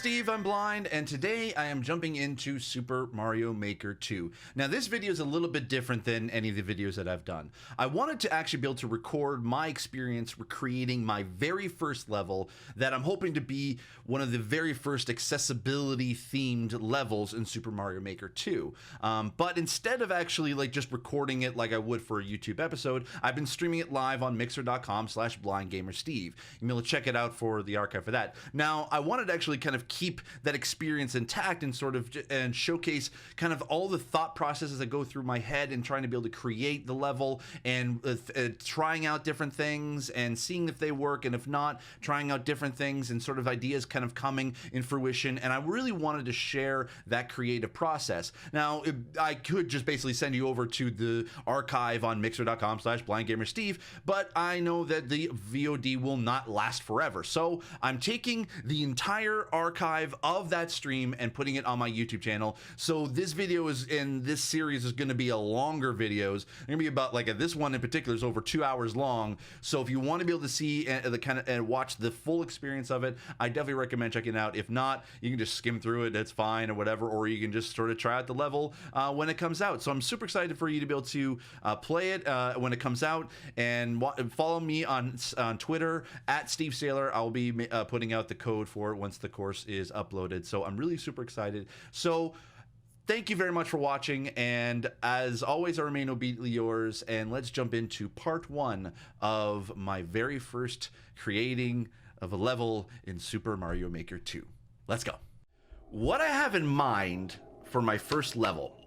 Steve, I'm Blind, and today I am jumping into Super Mario Maker 2. Now this video is a little bit different than any of the videos that I've done. I wanted to actually be able to record my experience recreating my very first level that I'm hoping to be one of the very first accessibility themed levels in Super Mario Maker 2. But instead of actually like just recording it like I would for a YouTube episode, I've been streaming it live on mixer.com/BlindGamerSteve. You can be able to check it out for the archive for that. Now, I wanted to actually kind of keep that experience intact and sort of and showcase kind of all the thought processes that go through my head and trying to be able to create the level and trying out different things and seeing if they work, and if not, trying out different things and sort of ideas kind of coming in fruition. And I really wanted to share that creative process. Now, I could just basically send you over to the archive on mixer.com/BlindGamerSteve, but I know that the VOD will not last forever. So I'm taking the entire archive of that stream and putting it on my YouTube channel. So this video is in this series is going to be a longer videos. They're going to be about like this one in particular is over 2 hours long. So if you want to be able to see the kind of and watch the full experience of it, I definitely recommend checking it out. If not, you can just skim through it. That's fine or whatever, or you can just sort of try out the level when it comes out. So I'm super excited for you to be able to play it when it comes out, and follow me on Twitter at Steve Saylor. I'll be putting out the code for it once the course is uploaded. So I'm really super excited. So thank you very much for watching, and as always, I remain obediently yours, and let's jump into part 1 of my very first creating of a level in Super Mario Maker 2. Let's go. What I have in mind for my first level,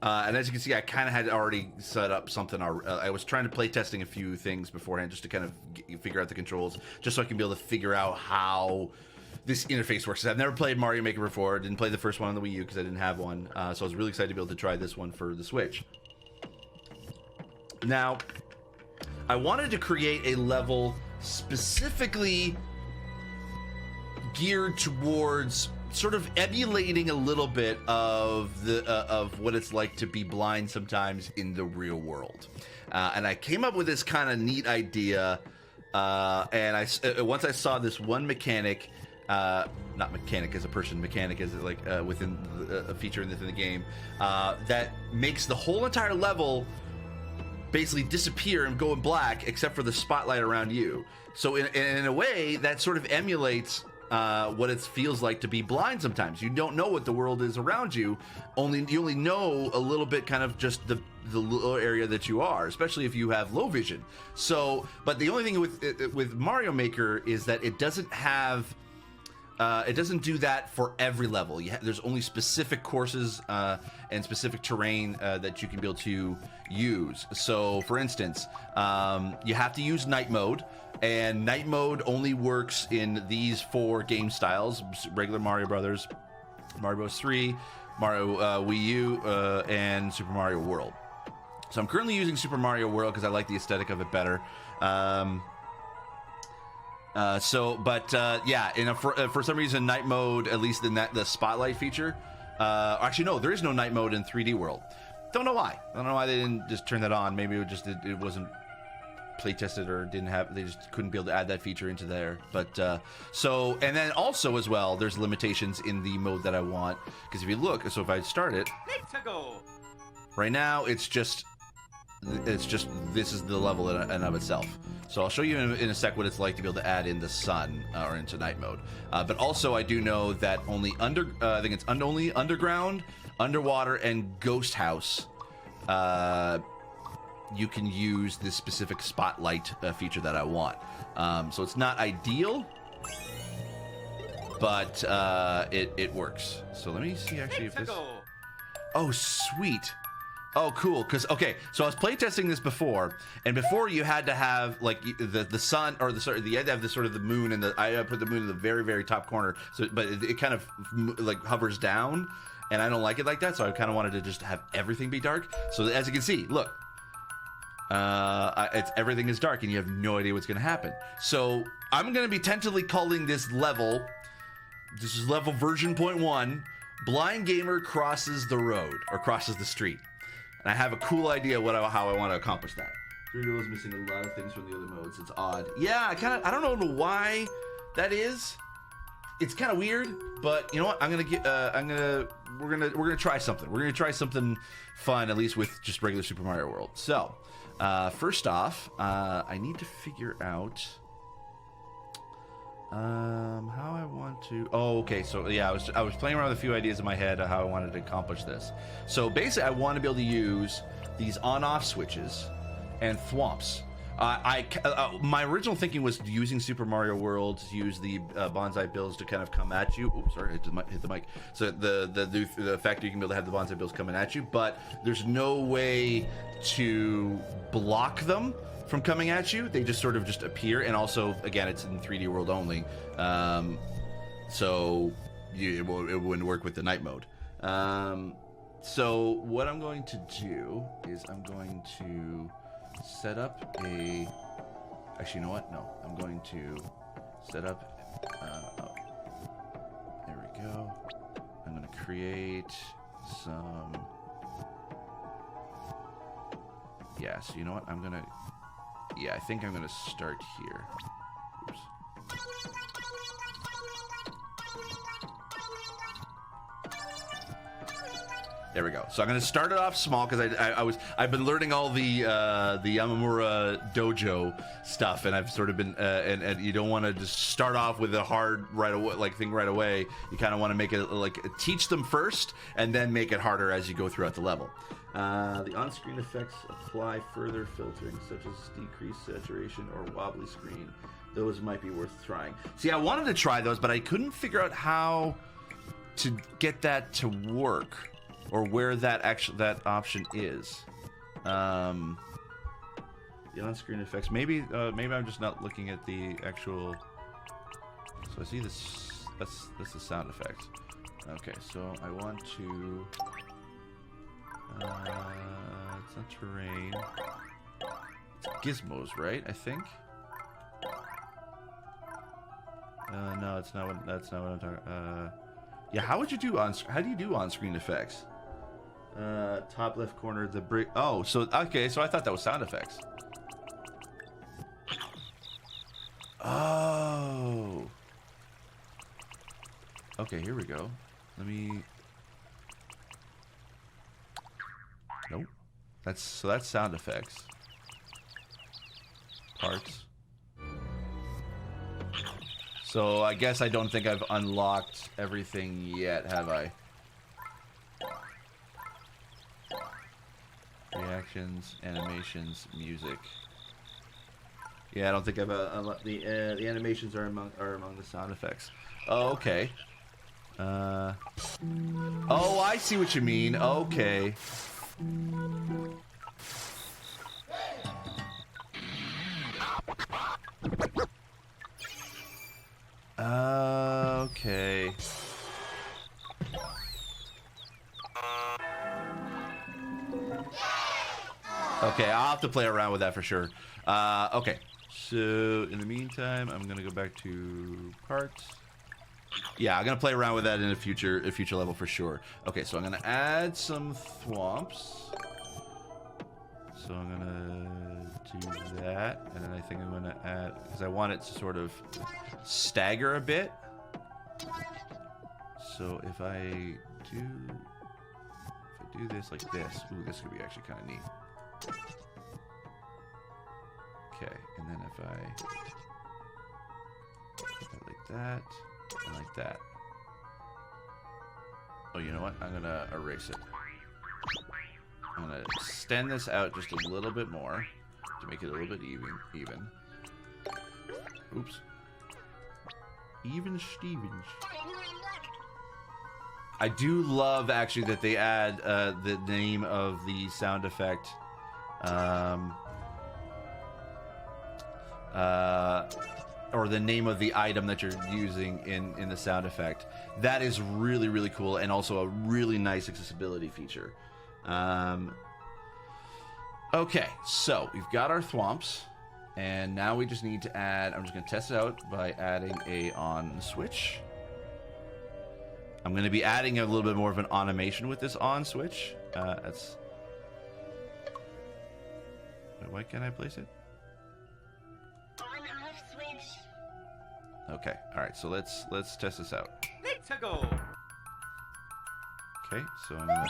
and as you can see, I kind of had already set up something. I was trying to play testing a few things beforehand just to kind of figure out the controls, just so I can be able to figure out how this interface works. I've never played Mario Maker before. Didn't play the first one on the Wii U because I didn't have one. So I was really excited to be able to try this one for the Switch. Now, I wanted to create a level specifically geared towards sort of emulating a little bit of the of what it's like to be blind sometimes in the real world. And I came up with this kind of neat idea, and once I saw this one mechanic, not mechanic as a person, mechanic as like within a feature within the game, that makes the whole entire level basically disappear and go in black except for the spotlight around you. So in a way, that sort of emulates what it feels like to be blind sometimes. You don't know what the world is around you. You only know a little bit, kind of just the little area that you are, especially if you have low vision. So, but the only thing with Mario Maker is that it doesn't have it doesn't do that for every level. There's only specific courses and specific terrain that you can be able to use. So, for instance, you have to use night mode, and night mode only works in these 4 game styles: regular Mario Brothers, Mario Bros. 3, Mario Wii U, and Super Mario World. So I'm currently using Super Mario World because I like the aesthetic of it better. Yeah, for some reason, night mode, at least in the spotlight feature, actually no, there is no night mode in 3D World. Don't know why. I don't know why they didn't just turn that on. Maybe it wasn't play tested, or they just couldn't be able to add that feature into there. But and then also as well, there's limitations in the mode that I want, because if you look, so if I start it right now, it's just this is the level in and of itself. So I'll show you in a sec what it's like to be able to add in the sun or into night mode. But also I do know that only I think it's only underground, underwater, and ghost house you can use this specific spotlight feature that I want. So it's not ideal, but it works. So let me see actually if this. Oh, sweet. Oh, cool. Because okay, so I was playtesting this before, and before you had to have like the sun, or you had to have the sort of the moon, and I put the moon in the very, very top corner. So, but it kind of like hovers down, and I don't like it like that. So I kind of wanted to just have everything be dark. So as you can see, look, everything is dark, and you have no idea what's going to happen. So I'm going to be tentatively calling this level. This is level version 0.1. Blind Gamer crosses the road, or crosses the street. And I have a cool idea how I want to accomplish that. 3D is missing a lot of things from the other modes. It's odd. Yeah, I don't know why that is. it's kind of weird, but you know what? We're gonna try something. We're gonna try something fun, at least with just regular Super Mario World. So, first off, I need to figure out how I want to. Oh, okay. So yeah, I was playing around with a few ideas in my head of how I wanted to accomplish this. So basically, I want to be able to use these on-off switches and thwomps. My original thinking was using Super Mario World to use the bonsai bills to kind of come at you. Oops, sorry, hit the mic. So the fact that you can be able to have the bonsai bills coming at you, but there's no way to block them from coming at you. They just sort of just appear, and also, again, it's in 3D world only, so it wouldn't work with the night mode. So what I'm going to do is I'm going to set up a... Actually, you know what? No, I'm going to set up... oh, there we go. I'm going to create some... Yeah, so you know what? I'm going to... Yeah, I think I'm going to start here. Oops. There we go. So I'm going to start it off small because I've been learning all the Yamamura dojo stuff, and I've sort of been and you don't want to just start off with a hard right away. You kind of want to make it like teach them first and then make it harder as you go throughout the level. The on-screen effects apply further filtering, such as decreased saturation or wobbly screen. Those might be worth trying. See, I wanted to try those, but I couldn't figure out how to get that to work, or where that option is. The on-screen effects. Maybe I'm just not looking at the actual. So I see this. That's the sound effect. Okay, so I want to. It's not terrain. It's gizmos, right? I think. No, it's not. That's not what I'm talking. Yeah, how would you do How do you do on-screen effects? Top left corner, the brick. Oh, so okay. So I thought that was sound effects. Oh. Okay, here we go. Let me. Nope. That's sound effects. Parts. So I guess I don't think I've unlocked everything yet, have I? Reactions, animations, music. Yeah, I don't think I've unlocked the animations are among the sound effects. Oh, okay. Oh, I see what you mean. Okay. Okay. Okay, I'll have to play around with that for sure. Okay, so in the meantime, I'm gonna go back to parts. Yeah, I'm gonna play around with that in a future level for sure. Okay, so I'm gonna add some thwomps. So I'm gonna do that, and then I think I'm gonna add, because I want it to sort of stagger a bit. So if I do this like this, ooh, this could be actually kind of neat. Okay, and then if I like that and like that. Oh, you know what? I'm gonna erase it. I'm gonna extend this out just a little bit more to make it a little bit even. Oops. Even Stevens. I do love actually that they add the name of the sound effect. Or the name of the item that you're using in the sound effect. That is really, really cool, and also a really nice accessibility feature. Okay, so we've got our thwomps, and now we just need to add, I'm just going to test it out by adding a on switch. I'm going to be adding a little bit more of an animation with this on switch. Wait, why can't I place it? On-off switch. Okay. All right. So let's test this out. Let's go. Okay. So I'm gonna.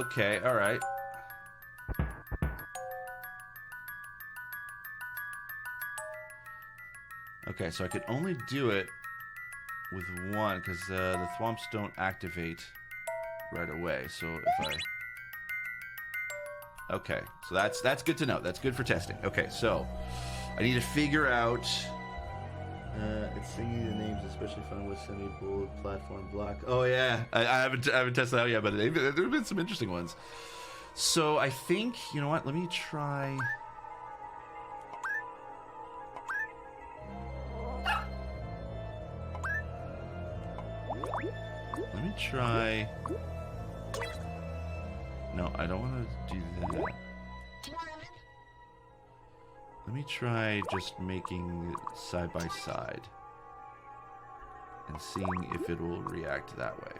Okay. All right. Okay. So I could only do it with one because the thwomps don't activate right away. So if I. Okay, so that's good to know. That's good for testing. Okay, so I need to figure out. It's singing the names, especially found with semi-bold platform block. Oh yeah, I haven't tested that out yet, but there have been some interesting ones. So I think, you know what? Let me try. Let me try. No, I don't want to do that. Let me try just making it side by side and seeing if it will react that way.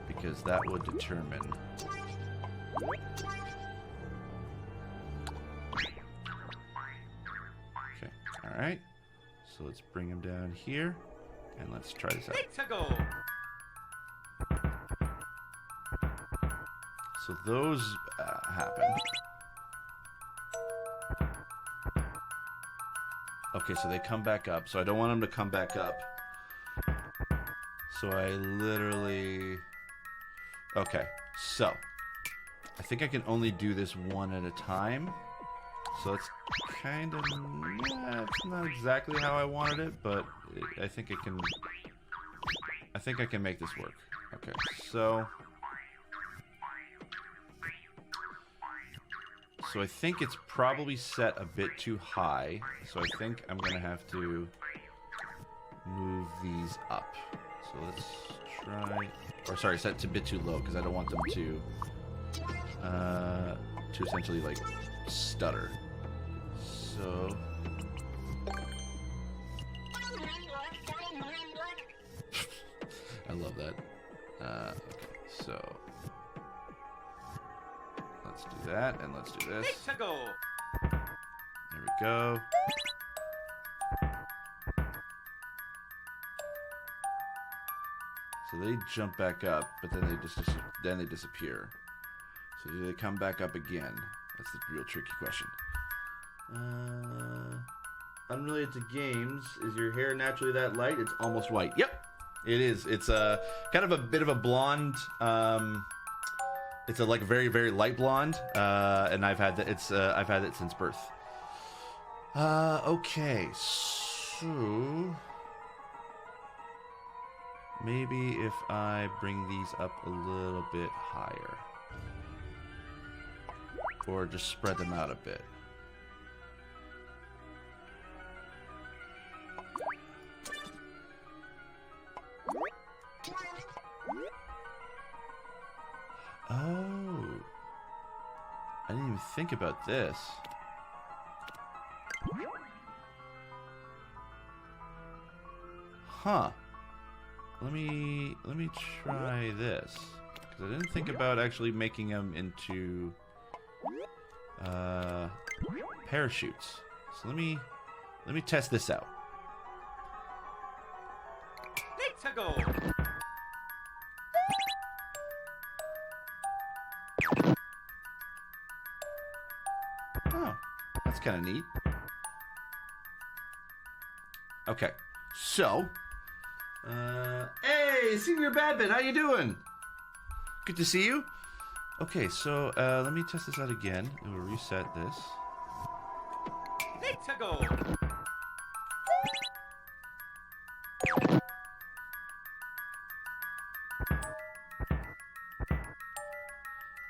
Because that would determine. Okay, alright. So let's bring him down here and let's try this out. Let's go. So those happen. Okay, so they come back up. So I don't want them to come back up. So I literally... Okay, so I think I can only do this one at a time. So it's kind of... Yeah, it's not exactly how I wanted it, but I think it can... I think I can make this work. Okay, so... So I think it's probably set a bit too high. So I think I'm going to have to move these up. So let's try... Or sorry, set it a bit too low because I don't want them to essentially like stutter. So... I love that. Okay, so... Let's do that, and let's do this. Let's go. There we go. So they jump back up, but then they disappear. So do they come back up again? That's the real tricky question. Unrelated to games, is your hair naturally that light? It's almost white. Yep, it is. It's kind of a bit of a blonde. It's a like very, very light blonde, and I've had that. I've had it since birth. Okay, so maybe if I bring these up a little bit higher, or just spread them out a bit. Oh, I didn't even think about this. Huh. Let me try this, because I didn't think about actually making them into parachutes. So let me test this out. Let's go. Oh, that's kind of neat. Okay, so, hey, Senior Badman, how you doing? Good to see you. Okay, so let me test this out again. We'll reset this. Let's go.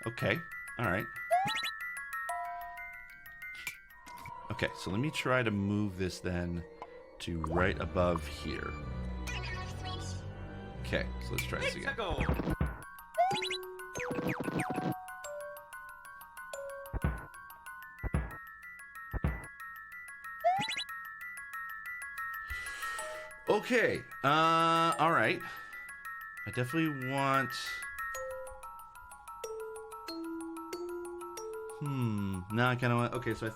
Okay, all right. Okay, so let me try to move this then to right above here. Okay, so let's try this again. Let's go. Okay, all right. I definitely want... Now I kind of want. Okay, so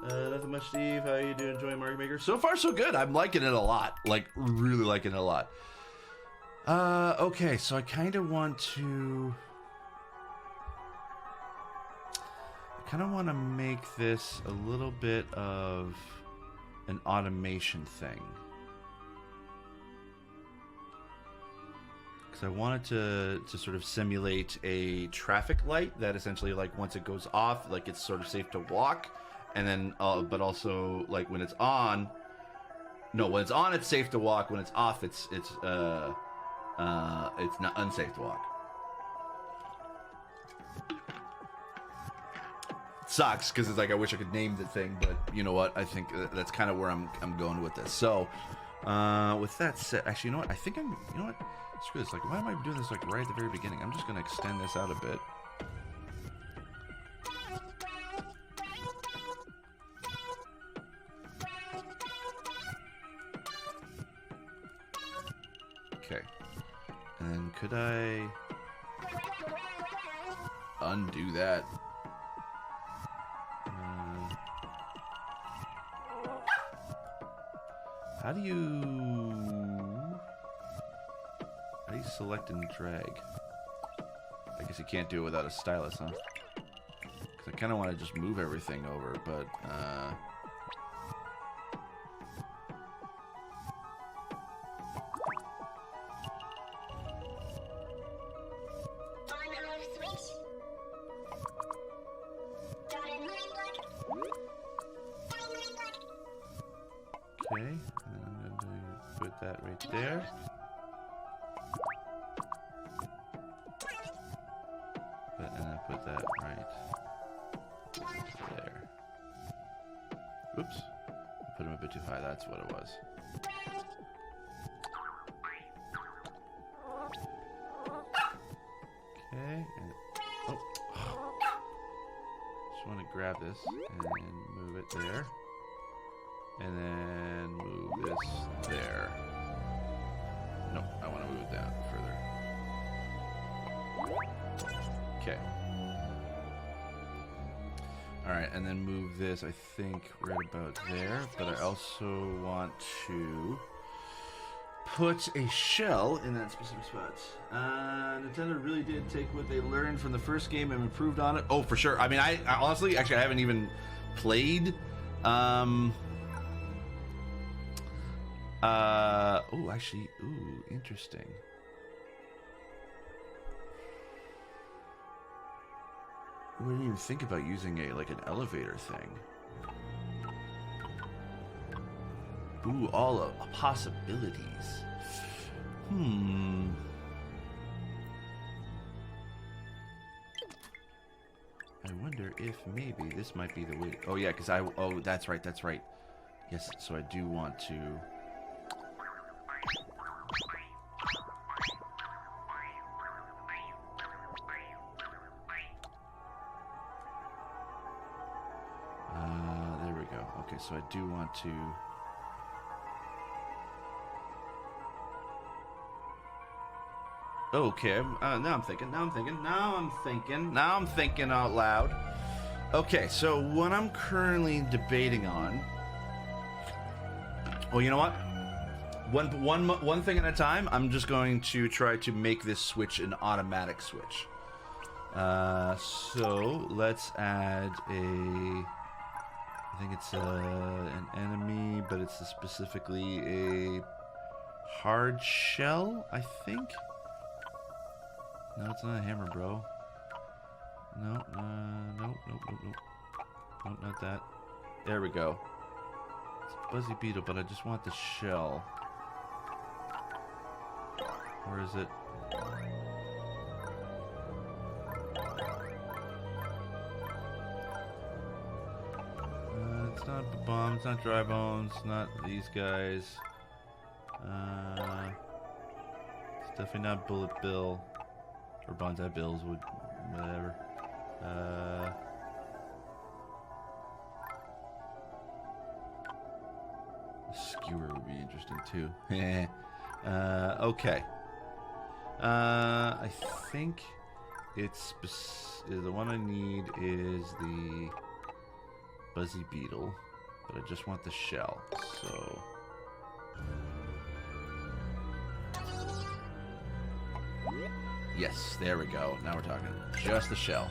nothing much, Steve. How you doing? Enjoying Mario Maker? So far, so good. I'm liking it a lot. Like, really liking it a lot. Okay, so I kind of want to. I kind of want to make this a little bit of an automation thing. Because I wanted to sort of simulate a traffic light that essentially, like, once it goes off, like, it's sort of safe to walk. And then, but also, like, when it's on, no, when it's on, it's safe to walk. When it's off, it's not unsafe to walk. Sucks, because it's like, I wish I could name the thing, but you know what? I think that's kind of where I'm going with this. So, with that said, actually, you know what? I think you know what? Screw this. Like, why am I doing this, like, right at the very beginning? I'm just going to extend this out a bit. Okay. And could I undo that? How do you select and drag? I guess you can't do it without a stylus, huh? Because I kind of want to just move everything over, but okay, and I'm going to put that right there. And I put that right there. Oops. I put him a bit too high, that's what it was. Okay, and oh. Just want to grab this and move it there. And then move this there. No, I want to move it down further. Okay. Alright, and then move this, I think, right about there. But I also want to put a shell in that specific spot. Nintendo really did take what they learned from the first game and improved on it. Oh, for sure. I mean, I honestly, actually, I haven't even played... oh, actually, ooh, interesting. I wouldn't even think about using an elevator thing. Ooh, all of possibilities. I wonder if maybe this might be the way. Oh yeah, because oh, that's right, that's right. Yes, so I do want to. There we go. Okay, so I do want to. Okay, now I'm thinking out loud. Okay, so what I'm currently debating on. Well, you know what? One thing at a time. I'm just going to try to make this switch an automatic switch. So let's add a. I think it's an enemy, but it's specifically a hard shell. I think. No, it's not a hammer, bro. No, nope. Nope, not that. There we go. It's a Buzzy Beetle, but I just want the shell. Where is it? It's not Bomb, it's not Dry Bones, not these guys. It's definitely not Bullet Bill. Or Bonsai Bills, would whatever. Skewer would be interesting too. Okay. I think it's the one I need is the Buzzy Beetle, but I just want the shell, so... Yes, there we go. Now we're talking. Just the shell.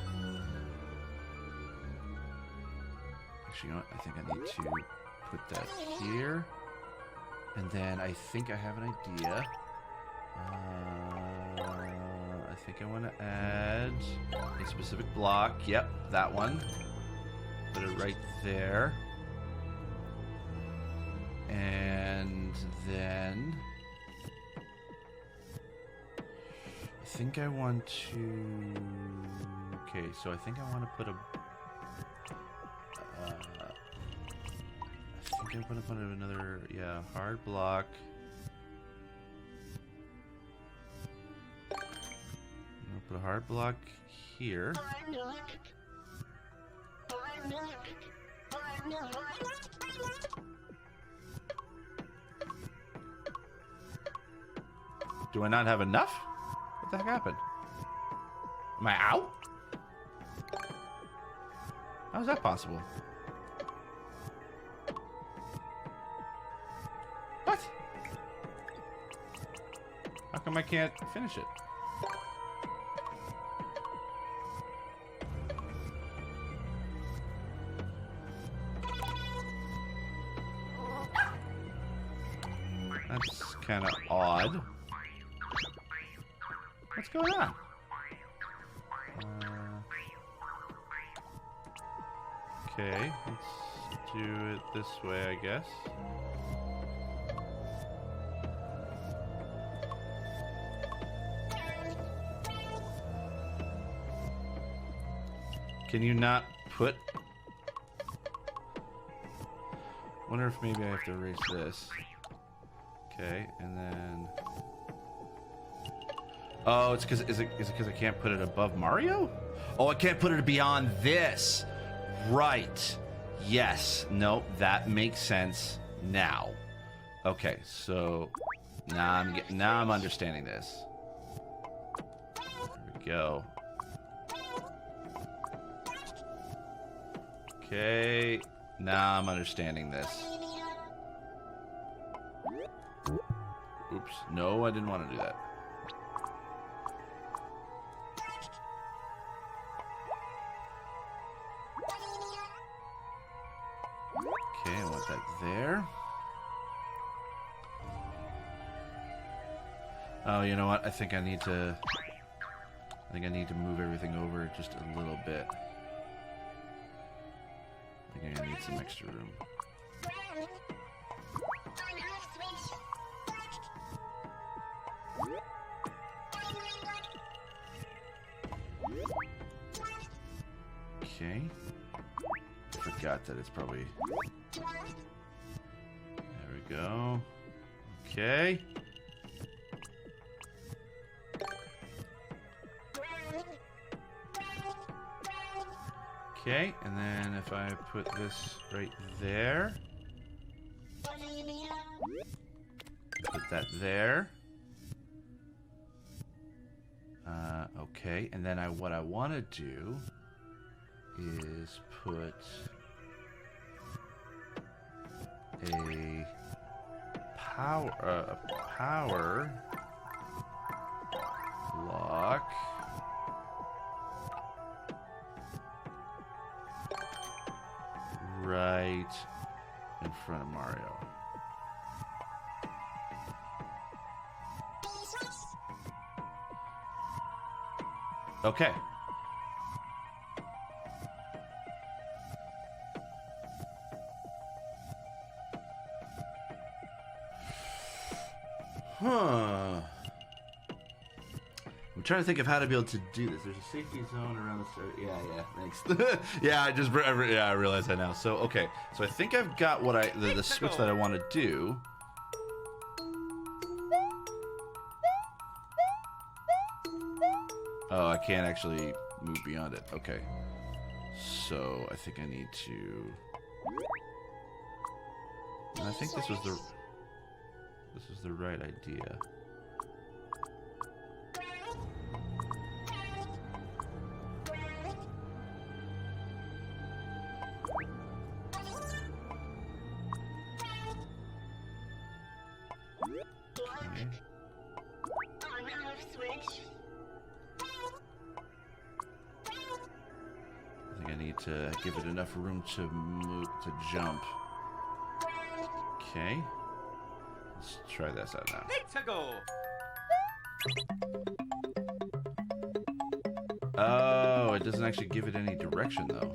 Actually, you know what? I think I need to put that here. And then I think I have an idea. I think I want to add a specific block. Yep, that one. Put it right there. And then... I think I want to... Okay, so I think I want to put a... I think I want to put another, yeah, hard block. I'm going to put a hard block here. Do I not have enough? What the heck happened? Am I out? How is that possible? What? How come I can't finish it? That's kind of odd. What's going on? Okay, let's do it this way, I guess. Can you not put... Wonder if maybe I have to erase this. Okay, and then... Oh, it's because is it because I can't put it above Mario? Oh, I can't put it beyond this. Right. Yes. Nope. That makes sense now. Okay, so now I'm understanding this. There we go. Okay, now I'm understanding this. Oops. No, I didn't want to do that. Okay, I want that there. Oh, you know what? I think I need to move everything over just a little bit. I think I need some extra room. Okay. I forgot that it's probably... There we go. Okay. Okay, and then if I put this right there, put that there. Okay, and then what I want to do is put a power block right in front of Mario. Okay. Huh. I'm trying to think of how to be able to do this. There's a safety zone around the start. Yeah, thanks. Yeah, I realize that now. So, okay. So I think I've got what the switch that I want to do. Oh, I can't actually move beyond it. Okay. So, I think I need to... I think this was the right idea. need to give it enough room to move, to jump. Okay. Let's try this out now. Let's go. Oh, it doesn't actually give it any direction though.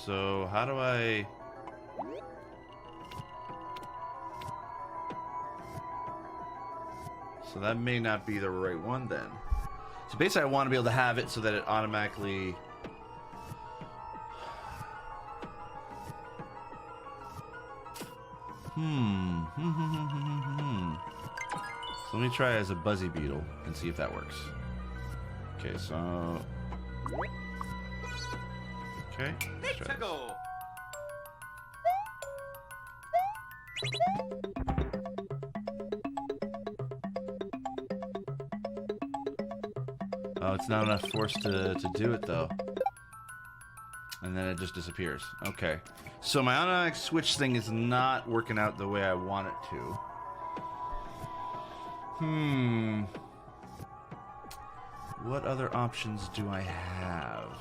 So how do I... So that may not be the right one then. So basically I want to be able to have it so that it automatically... So let me try as a Buzzy Beetle and see if that works. Okay, so... Okay, let's try Let's go. Oh, it's not enough force to do it, though. And then it just disappears. Okay. So my automatic switch thing is not working out the way I want it to. What other options do I have?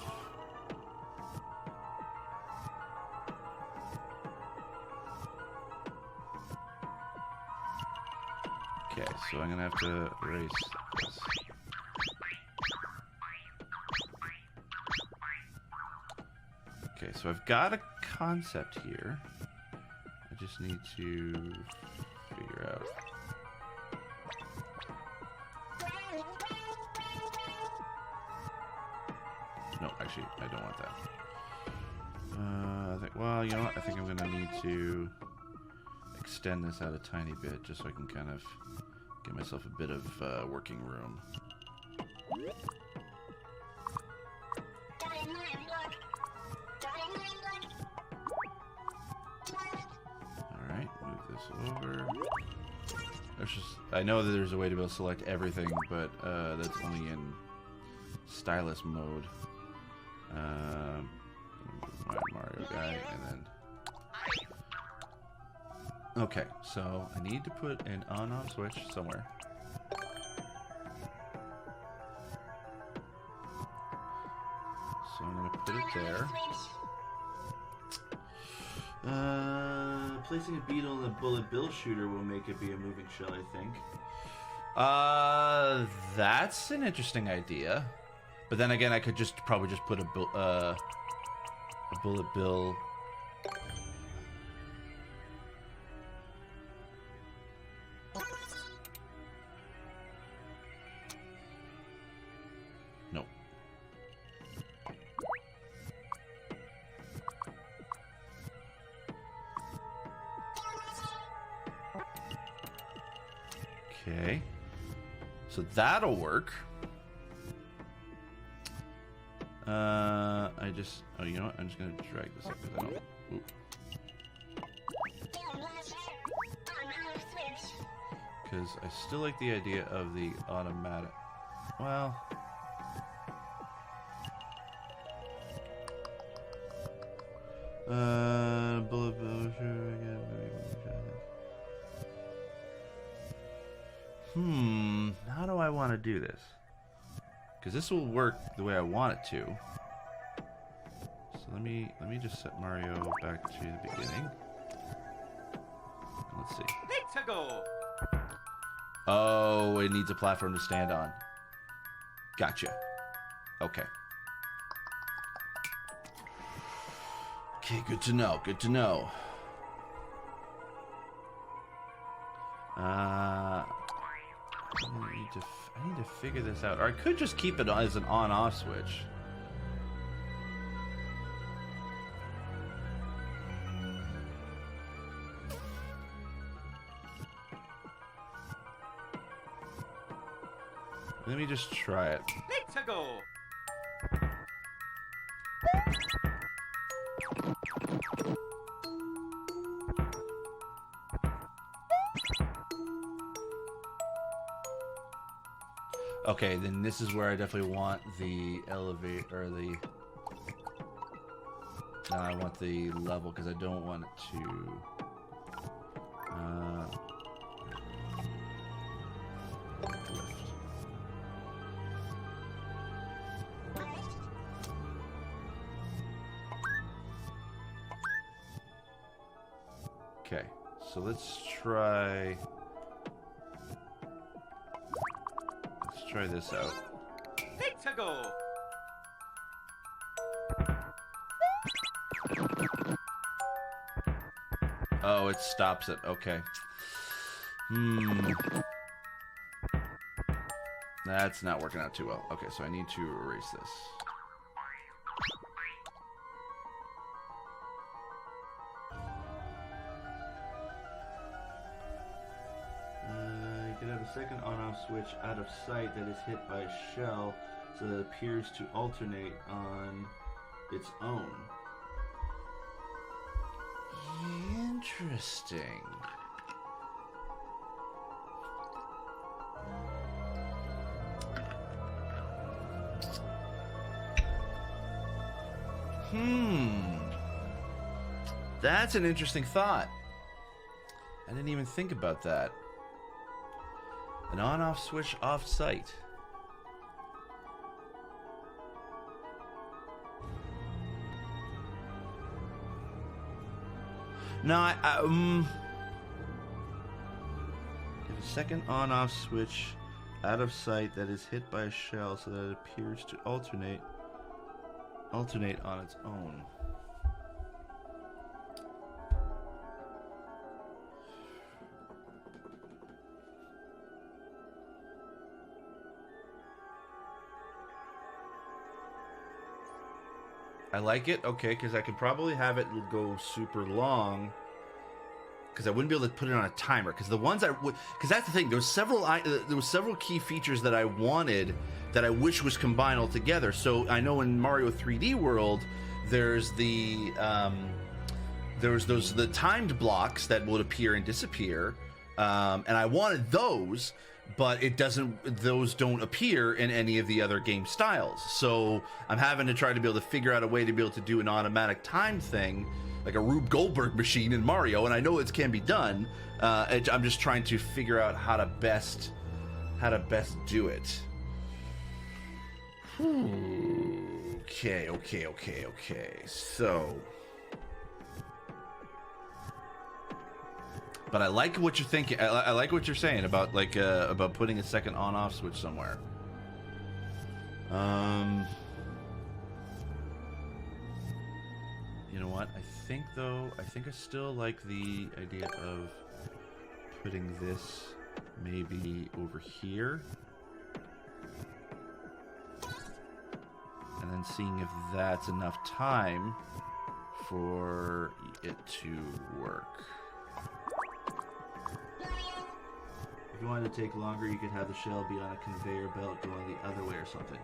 Okay, so I'm gonna have to erase this. Okay, so I've got a concept here. I just need to figure out. No, actually, I don't want that. Well, you know what? I think I'm gonna need to extend this out a tiny bit just so I can kind of give myself a bit of working room. Alright, move this over. I know that there's a way to be able to select everything, but that's only in stylus mode. My Mario guy, and then... Okay, so I need to put an on-off switch somewhere. So I'm going to put it there. Placing a beetle in a bullet bill shooter will make it be a moving shell, I think. That's an interesting idea. But then again, I could probably just put a bullet bill. Nope. Okay. So that'll work. Oh, you know what? I'm just gonna drag this up because I don't. Oop. Because I still like the idea of the automatic. Well. Bullet bill. How do I want to do this? Because this will work the way I want it to. So let me just set Mario back to the beginning. Let's see. Let's go. Oh, it needs a platform to stand on. Gotcha. Okay. Okay, good to know. Good to know. I need to figure this out. Or I could just keep it as an on-off switch. Let me just try it. Let's go. Okay, then this is where I definitely want the elevate or the. No, I want the level because I don't want it to. Lift. Okay, so let's try this out. Nintendo. Oh, it stops it. Okay. That's not working out too well. Okay, so I need to erase this. You could have a second on-off switch out of sight that is hit by a shell, so that it appears to alternate on its own. Interesting. That's an interesting thought. I didn't even think about that. An on-off switch off-site. No, if a second on-off switch out of sight that is hit by a shell so that it appears to alternate on its own. I like it, okay, because I could probably have it go super long, because I wouldn't be able to put it on a timer. Because the ones because that's the thing. There was several key features that I wanted that I wish was combined all together. So I know in Mario 3D World, there's the the timed blocks that would appear and disappear, and I wanted those. But it doesn't; those don't appear in any of the other game styles. So I'm having to try to be able to figure out a way to be able to do an automatic time thing, like a Rube Goldberg machine in Mario. And I know it can be done. I'm just trying to figure out how to best do it. Okay. So. But I like what you're thinking. I like what you're saying about about putting a second on-off switch somewhere. You know what? I think I still like the idea of putting this maybe over here, and then seeing if that's enough time for it to work. If you wanted to take longer, you could have the shell be on a conveyor belt going the other way or something.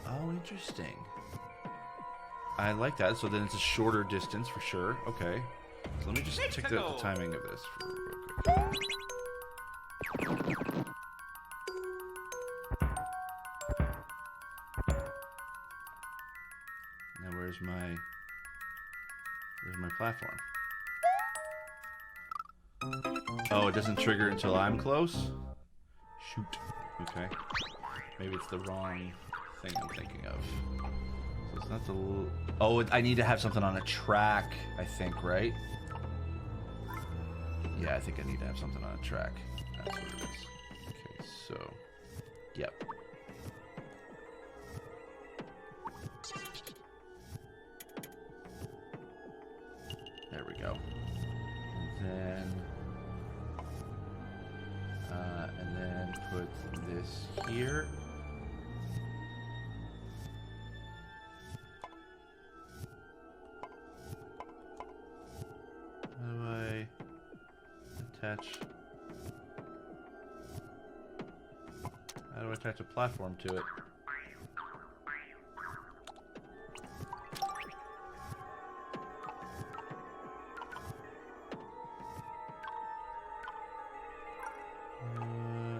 Oh, interesting. I like that. So then it's a shorter distance for sure. Okay. So let me just check the timing of this for real quick. Now where's my platform? Oh, it doesn't trigger until I'm close? Shoot. Okay. Maybe it's the wrong thing I'm thinking of. So it's not the... Oh, I need to have something on a track, I think, right? Yeah, I think I need to have something on a track. That's what it is. Okay, so... Yep. There we go. And then put this here. How do I attach? How do I attach a platform to it?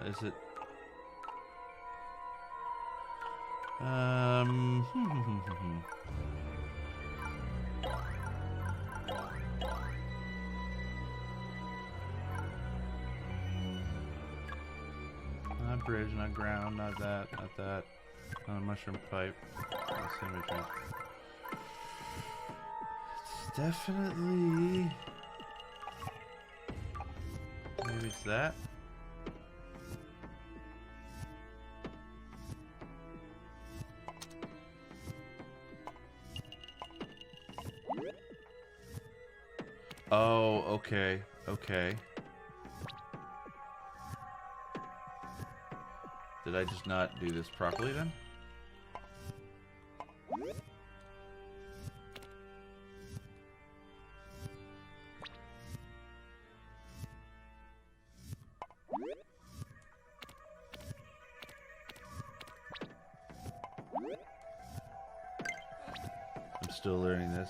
Is it? Not bridge, not ground, not that, not that. Not a mushroom pipe. It's definitely Maybe it's that. Oh, okay. Okay. Did I just not do this properly then? I'm still learning this.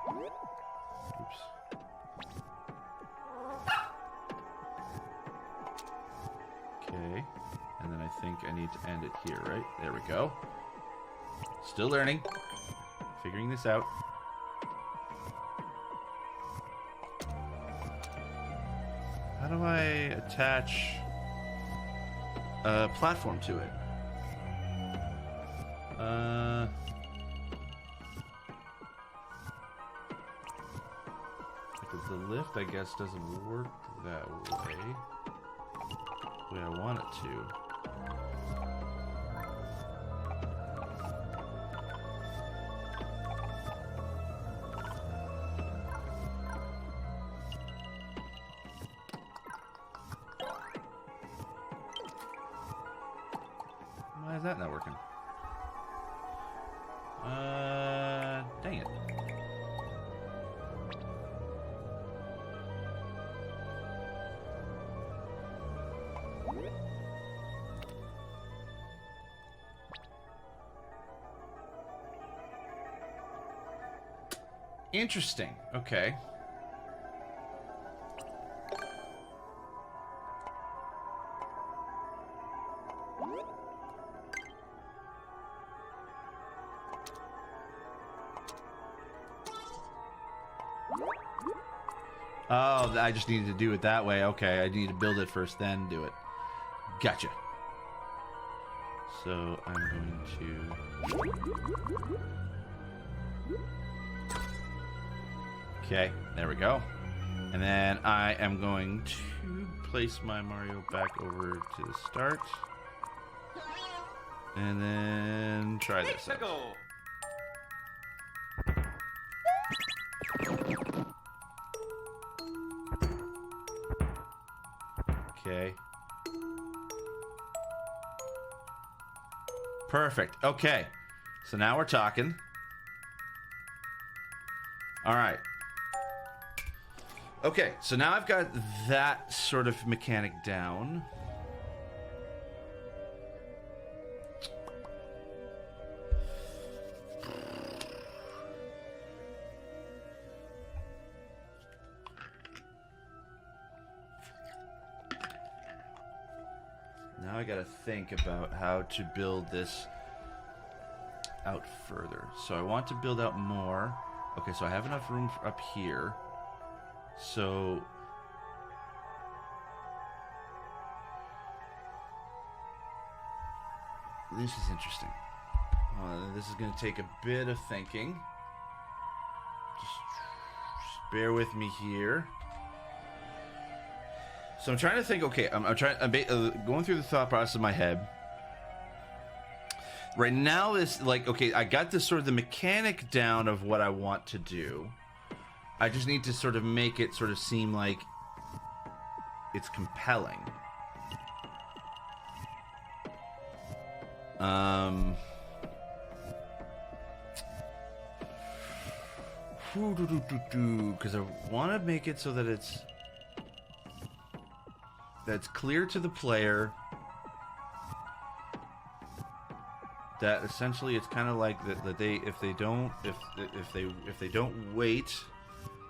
Oops. Okay. And then I think I need to end it here, right? There we go. Still learning. Figuring this out. How do I attach a platform to it? Because the lift, I guess, doesn't work that way. The way I want it to. Why is that not working? Dang it. Interesting. Okay. Oh, I just needed to do it that way. Okay, I need to build it first, then do it. Gotcha. So I'm going to... Okay, there we go. And then I am going to place my Mario back over to the start. And then try this out. Okay. Perfect. Okay. So now we're talking. All right. Okay, so now I've got that sort of mechanic down. Now I gotta think about how to build this out further. So I want to build out more. Okay, so I have enough room up here. So this is interesting. This is going to take a bit of thinking. Just bear with me here. So I'm trying to think. Okay, I'm going through the thought process in my head. Right now, this okay, I got this sort of the mechanic down of what I want to do. I just need to sort of make it sort of seem like it's compelling. Because I want to make it so that it's clear to the player that essentially it's kind of like that they if they don't wait,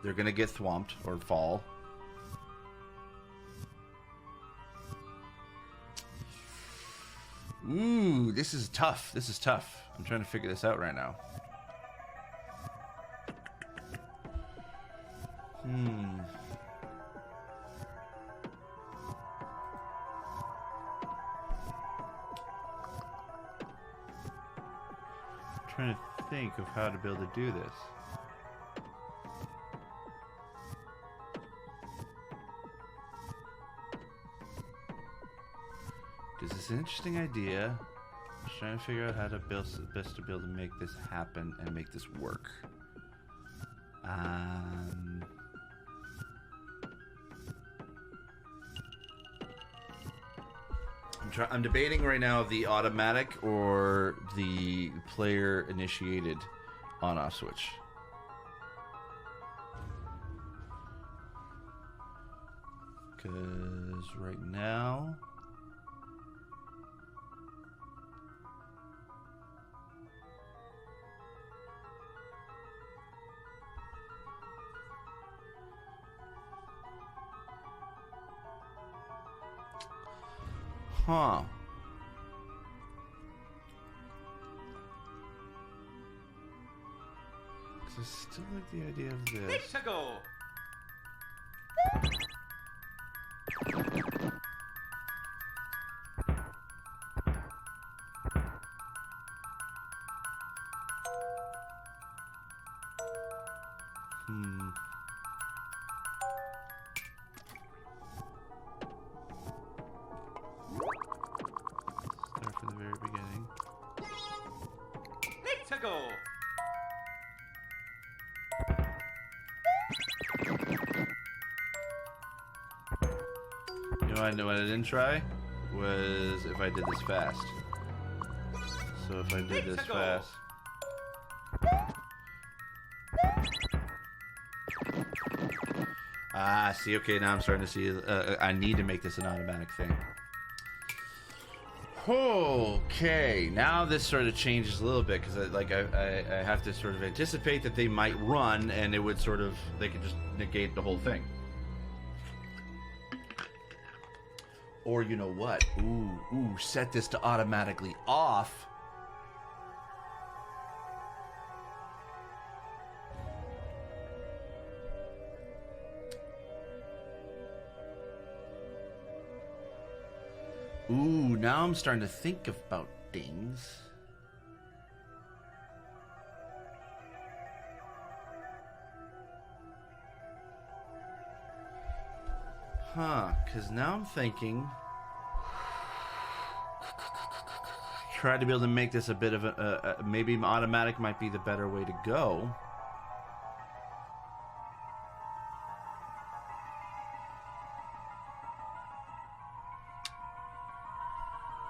they're gonna get thwomped or fall. Ooh, this is tough. This is tough. I'm trying to figure this out right now. Trying to think of how to be able to do this. This is an interesting idea. I'm just trying to figure out how to best to be able to make this happen and make this work. I'm debating right now the automatic or the player initiated on-off switch. Because right now... Huh. Because I still like the idea of this. Pixago! Start from the very beginning. Pixago! You know what I didn't try? Was if I did this fast. So if I did this fast... Ah, see, okay, now I'm starting to see, I need to make this an automatic thing. Okay, now this sort of changes a little bit, because I have to sort of anticipate that they might run, and it would sort of, they could just negate the whole thing. Or you know what? Ooh, set this to automatically off. Ooh, now I'm starting to think about things. Huh, because now I'm thinking... Try to be able to make this a bit of a... maybe automatic might be the better way to go.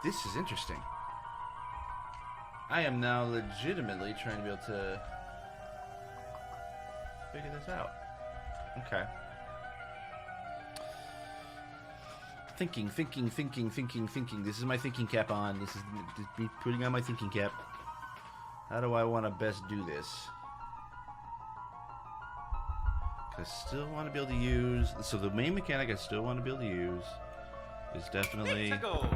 This is interesting. I am now legitimately trying to be able to figure this out. Okay. Thinking. This is my thinking cap on. This is me putting on my thinking cap. How do I want to best do this? I still want to be able to use... So the main mechanic I still want to be able to use is definitely... Pixago!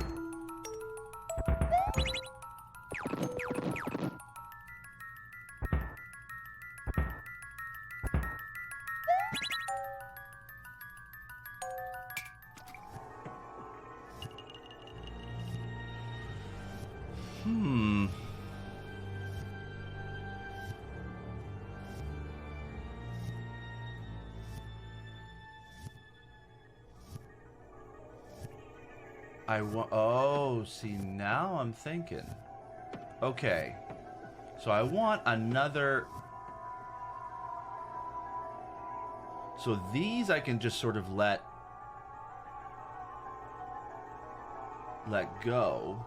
Oh, see, now I'm thinking. Okay. So I want another... So these I can just sort of let go.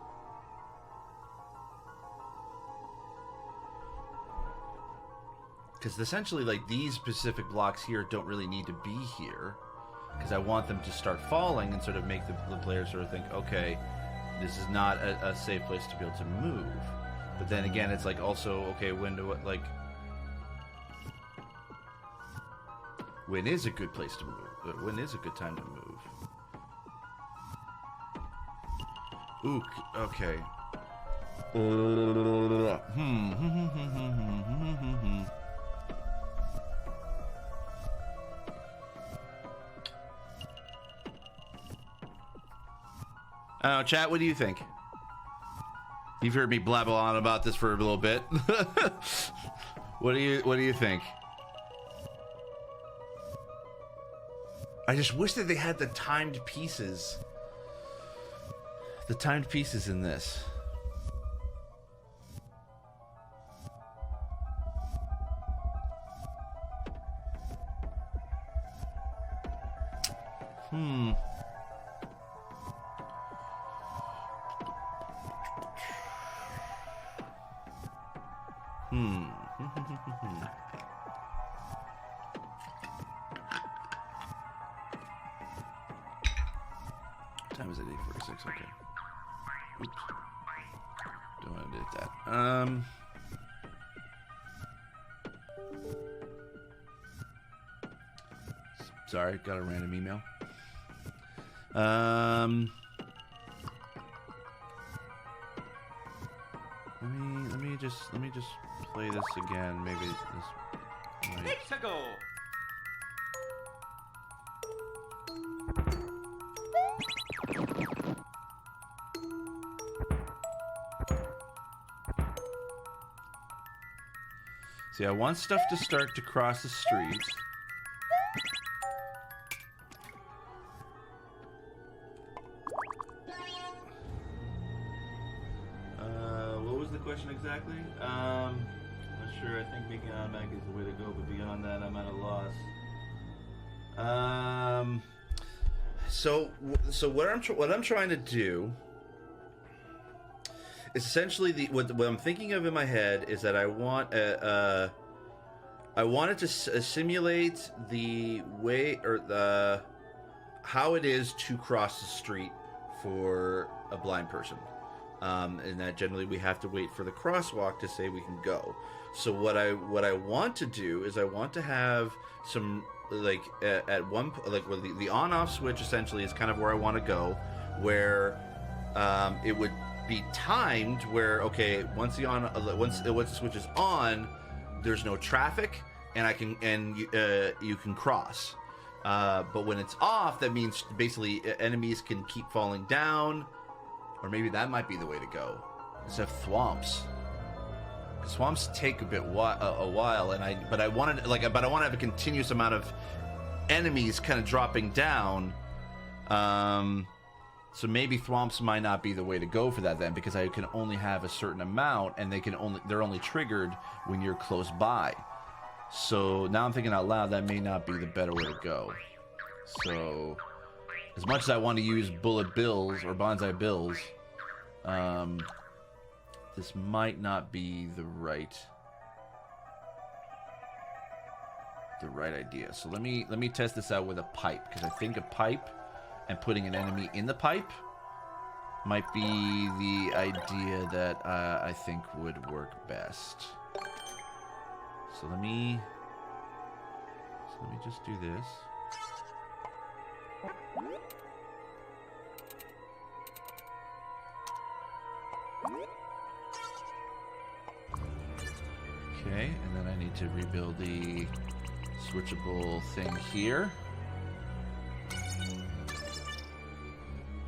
Because essentially, like, these specific blocks here don't really need to be here. Because I want them to start falling and sort of make the player sort of think, okay, this is not a safe place to be able to move. But then again, it's like also, okay, when is a good place to move? When is a good time to move? Ooh, okay. Chat, what do you think? You've heard me blabble on about this for a little bit. What do you think? I just wish that they had the timed pieces The timed pieces in this. Time is at 8:46. Okay. Oops. Don't want to do that. Sorry, got a random email. Let me just play this again. Maybe this might... Pixago. See, I want stuff to start to cross the streets. What was the question exactly? Not sure. I think making automatic is the way to go, but beyond that, I'm at a loss. So what I'm trying to do is essentially what I'm thinking of in my head is that I want it to simulate the way or the how it is to cross the street for a blind person, and that generally we have to wait for the crosswalk to say we can go. So what I want to do is I want to have some like at one like where the on-off switch essentially is kind of where I want to go, where it would be timed where once the switch is on, there's no traffic and you can cross. But when it's off, that means basically enemies can keep falling down, or maybe that might be the way to go. Instead of thwomps. Swamps take a while, but I want to have a continuous amount of enemies kind of dropping down. So maybe thwomps might not be the way to go for that then, because I can only have a certain amount, and they're only triggered when you're close by. So now I'm thinking out loud, that may not be the better way to go. So as much as I want to use bullet bills or bonsai bills, this might not be the right idea. So let me test this out with a pipe, because I think a pipe and putting an enemy in the pipe might be the idea that I think would work best. So let me just do this. Okay, and then I need to rebuild the switchable thing here.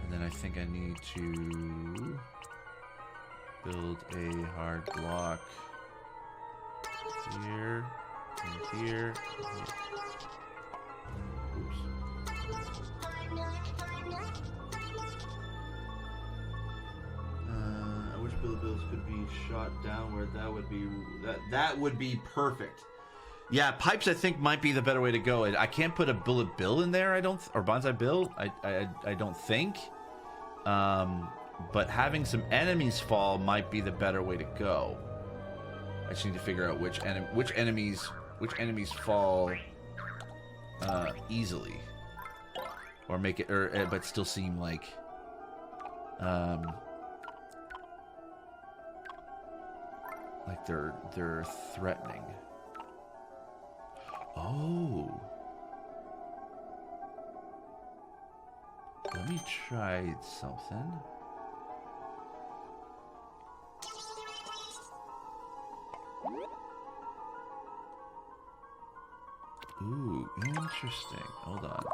And then I think I need to build a hard block here, and here, and here. Oops. I wish bullet bills could be shot downward. That would be perfect. Yeah, pipes I think might be the better way to go. I can't put a bullet bill in there, or bonsai bill. I don't think. But having some enemies fall might be the better way to go. I just need to figure out which enemies fall easily, or make it, but still seem like they're threatening. Oh. Let me try something. Ooh, interesting. Hold on.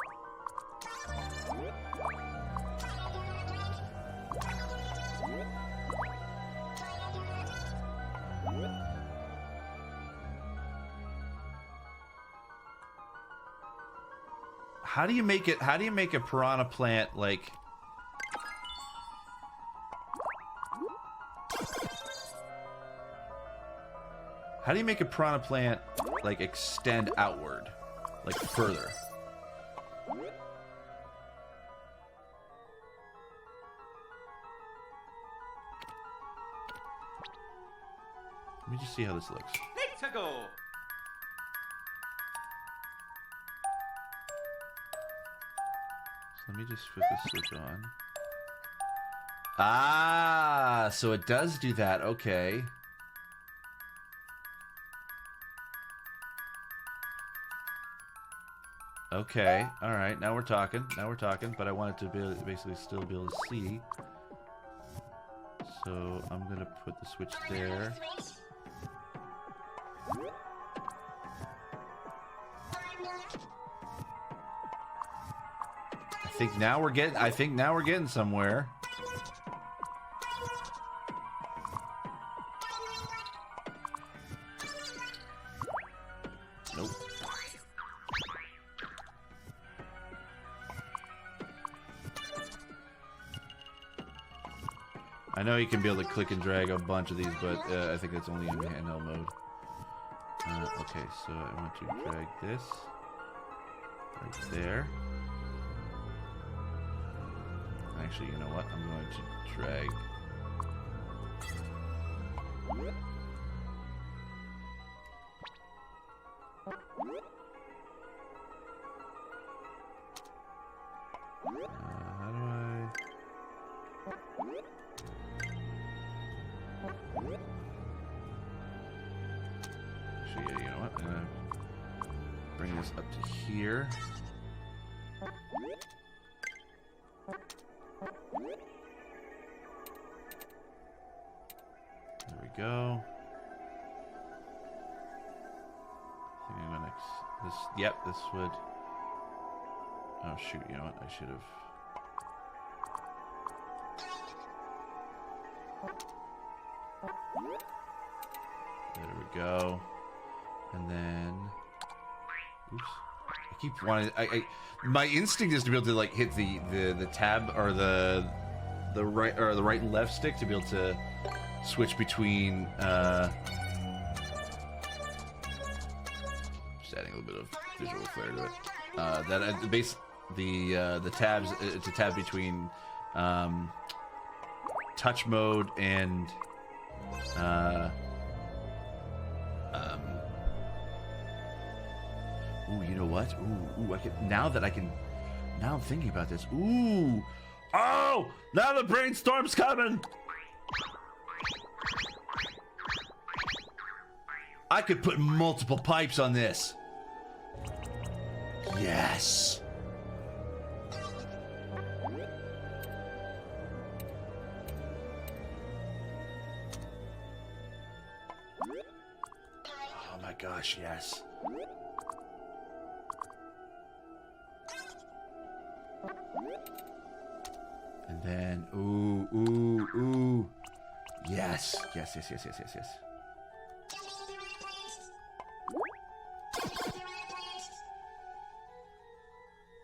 How do you make a piranha plant like How do you make a piranha plant, like, extend outward? Like, further? Let me just see how this looks. Let's go. So let me just flip the switch on. Ah, so it does do that. Okay. Okay. All right. Now we're talking. Now we're talking. But I want it to be basically still be able to see. So I'm gonna put the switch there. I think now we're getting somewhere. Nope. I know you can be able to click and drag a bunch of these, but I think that's only in the handheld mode. Okay, so I want to drag this right there. Actually, you know what? I'm going to drag. How do I? Actually, yeah, you know what? I'm gonna bring this up to here. There we go. I think I'm gonna this. Yep, this would. Oh shoot! You know what? I should have. There we go. And then. Oops. I keep wanting. My instinct is to be able to like hit the tab or the right or the right and left stick to be able to switch between. Just adding a little bit of visual flair to it. The tabs. It's a tab between touch mode and. Ooh, you know what? Ooh, I can now I'm thinking about this. Ooh, oh, now the brainstorm's coming. I could put multiple pipes on this. Yes. Oh my gosh, yes. And then, ooh. Yes. Yes.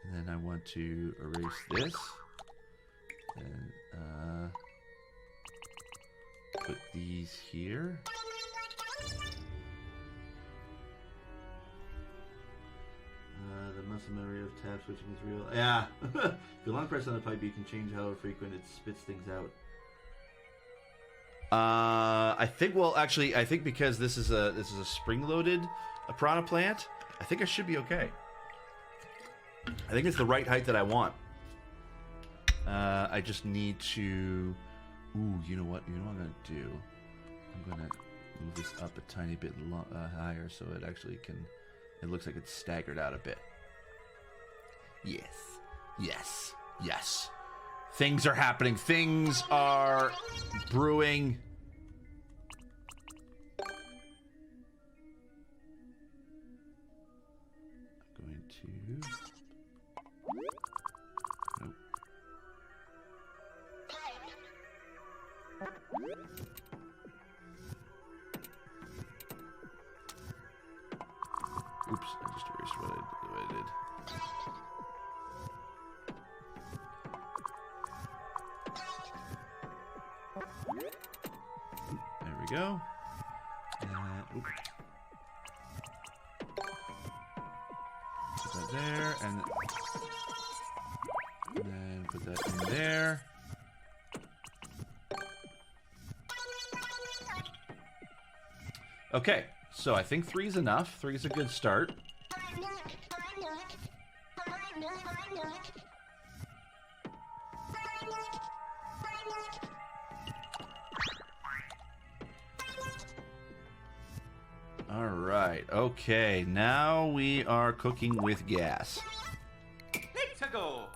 And then I want to erase this. And, put these here. The muscle memory of tab switching is real. Yeah. If you long press on the pipe, you can change however frequent it spits things out. I think. Well, actually, I think because this is a spring-loaded piranha plant, I think I should be okay. I think it's the right height that I want. I just need to. Ooh, you know what? You know what I'm gonna do? I'm gonna move this up a tiny bit higher so it actually can. It looks like it's staggered out a bit. Yes. Things are happening. Things are brewing. I'm going to... Nope. Oops, I just erased what I did. There we go. Oops. there, and then put that in there. Okay, so I think 3 is enough. 3 is a good start. All right, okay, now we are cooking with gas. Pizza go.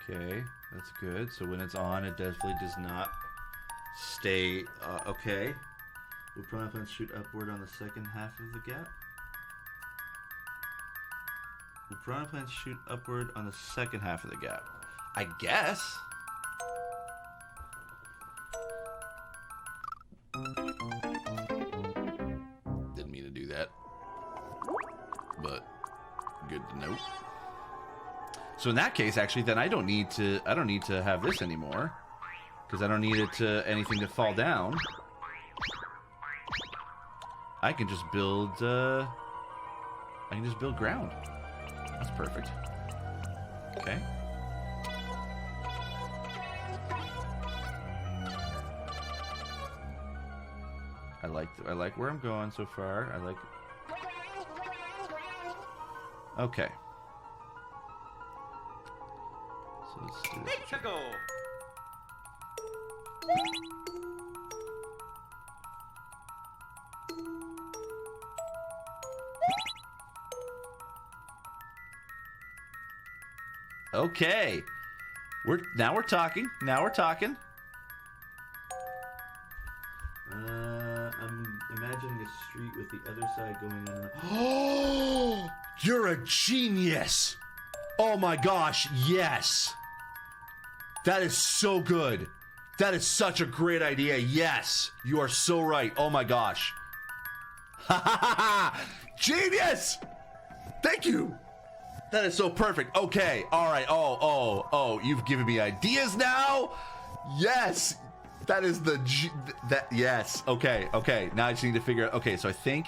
Okay, that's good. So when it's on, it definitely does not stay. Okay. Will piranha plants shoot upward on the second half of the gap? Will piranha plants shoot upward on the second half of the gap? I guess. Didn't mean to do that. But good to know. So in that case, actually, then I don't need to have this anymore, because I don't need it to anything to fall down. I can just build. I can just build ground. That's perfect. Okay. I like where I'm going so far. I like. Okay. So let's do this. Pizza go. Okay. Now we're talking. Now we're talking. I'm imagining a street with the other side going in. Oh, you're a genius. Oh my gosh, yes. That is so good. That is such a great idea. Yes, you are so right. Oh my gosh. Ha ha ha ha. Genius. Thank you. That is so perfect. Okay. All right. Oh, you've given me ideas now. Yes. That is yes. Okay. Now I just need to figure out. Okay. So I think,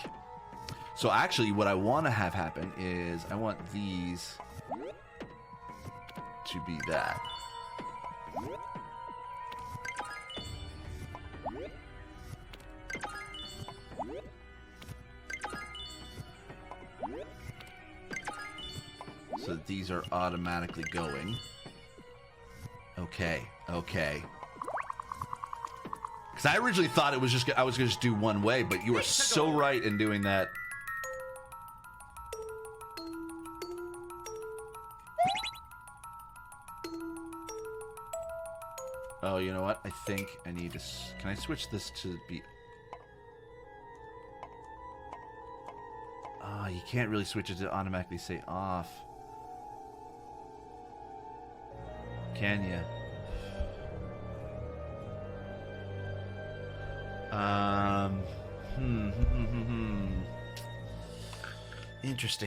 so actually what I want to have happen is I want these to be that. So that these are automatically going. Okay. Because I originally thought it was just I was going to just do one way, but you are so right in doing that. Oh, you know what? I think I need to. Can I switch this to be? Oh, you can't really switch it to automatically say off. Can you?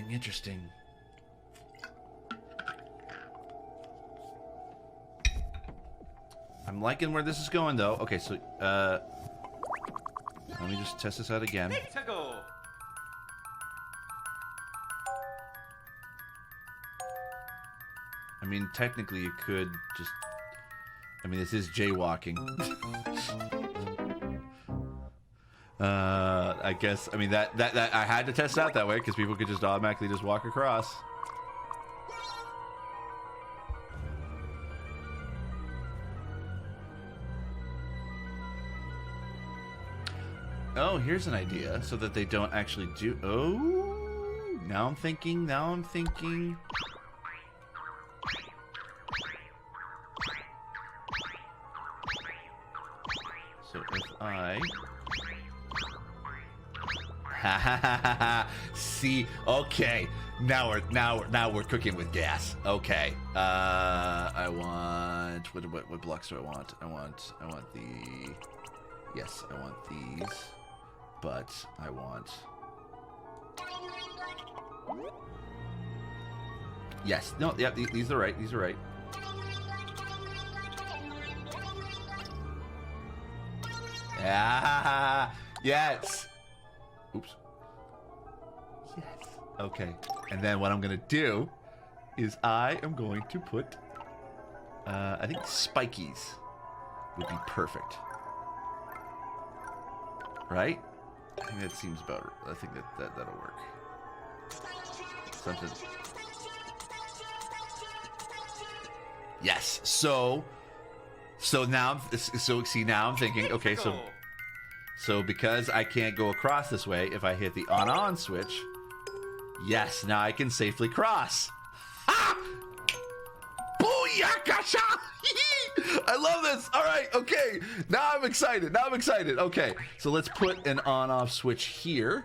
Interesting. I'm liking where this is going, though. Okay, so, let me just test this out again. Pizza go. I mean, technically, you could just... I mean, this is jaywalking. I guess... I mean, that I had to test out that way, because people could just automatically just walk across. Oh, here's an idea, so that they don't actually do... Oh! Now I'm thinking... So if I... Ha ha ha ha ha! See, okay. Now we're cooking with gas. Okay. I want what blocks do I want? I want the... Yes, I want these. But I want... Yes. No, yeah, these are right. These are right. Ah, yes. Oops. Yes. Okay. And then what I'm going to do is I am going to put, I think spikies would be perfect. Right? I think that seems about, I think that'll work. Something. Yes. So now, now I'm thinking, okay, so because I can't go across this way, if I hit the on switch, yes, now I can safely cross. Ha! Booyakasha! I love this. All right, okay. Now I'm excited. Okay, so let's put an on-off switch here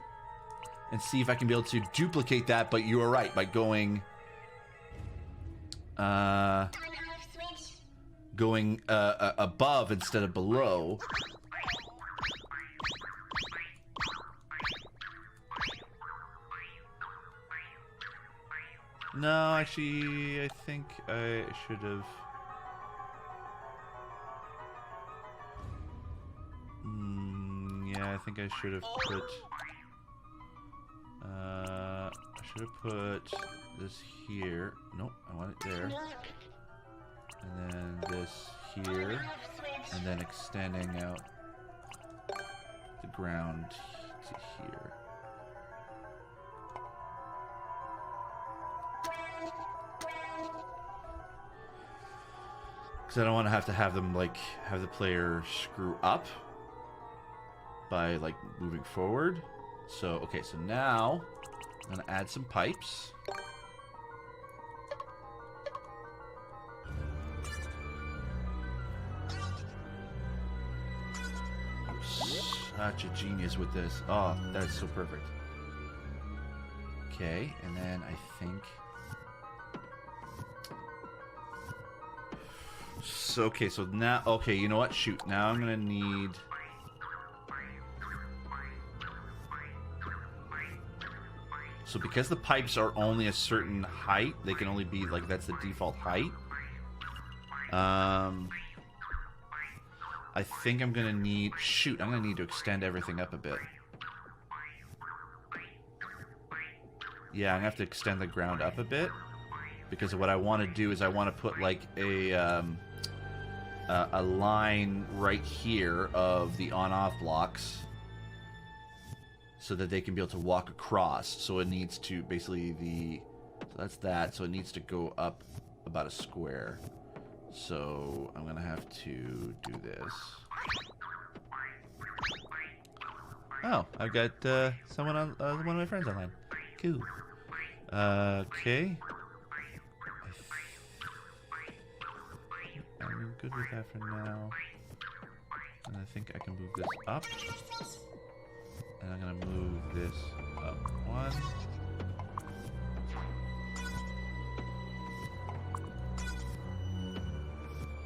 and see if I can be able to duplicate that, but you are right, by going above instead of below. No, actually, I think I should have. Yeah, I think I should have put. I should have put this here. Nope, I want it there. And then this here, and then extending out the ground to here. Because I don't want to have them like have the player screw up by like moving forward. So okay, so now I'm gonna add some pipes. Such a genius with this. Oh, that is so perfect. Okay, and then I think. So, okay, so now, okay, you know what? Shoot, now I'm gonna need. So because the pipes are only a certain height, they can only be like, that's the default height. I think I'm gonna need, shoot, I'm gonna need to extend everything up a bit. Yeah, I'm gonna have to extend the ground up a bit, because what I want to do is I want to put like a line right here of the on-off blocks, so that they can be able to walk across. So it needs to basically so that's that. So it needs to go up about a square. So I'm gonna have to do this. Oh, I've got someone on one of my friends online. Cool. Okay. I'm good with that for now. And I think I can move this up. And I'm gonna move this up one.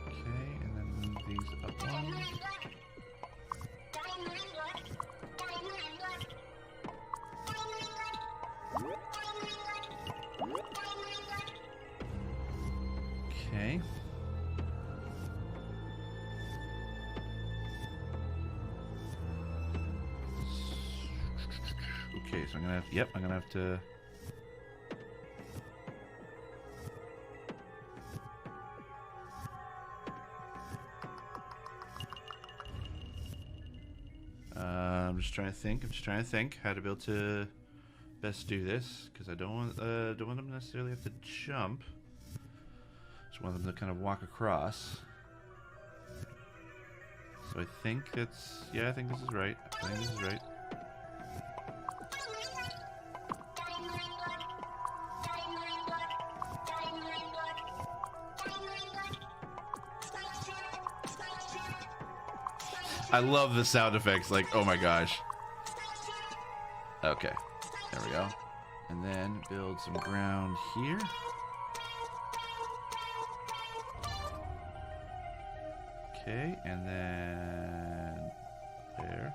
Okay, and then move these up one. Okay. Okay, so I'm gonna have, yep, I'm gonna have to. I'm just trying to think how to be able to best do this, because I don't want them to necessarily have to jump. Just want them to kind of walk across. So I think that's, yeah, I think this is right. I love the sound effects, like, oh my gosh. Okay, there we go. And then build some ground here. Okay, and then there.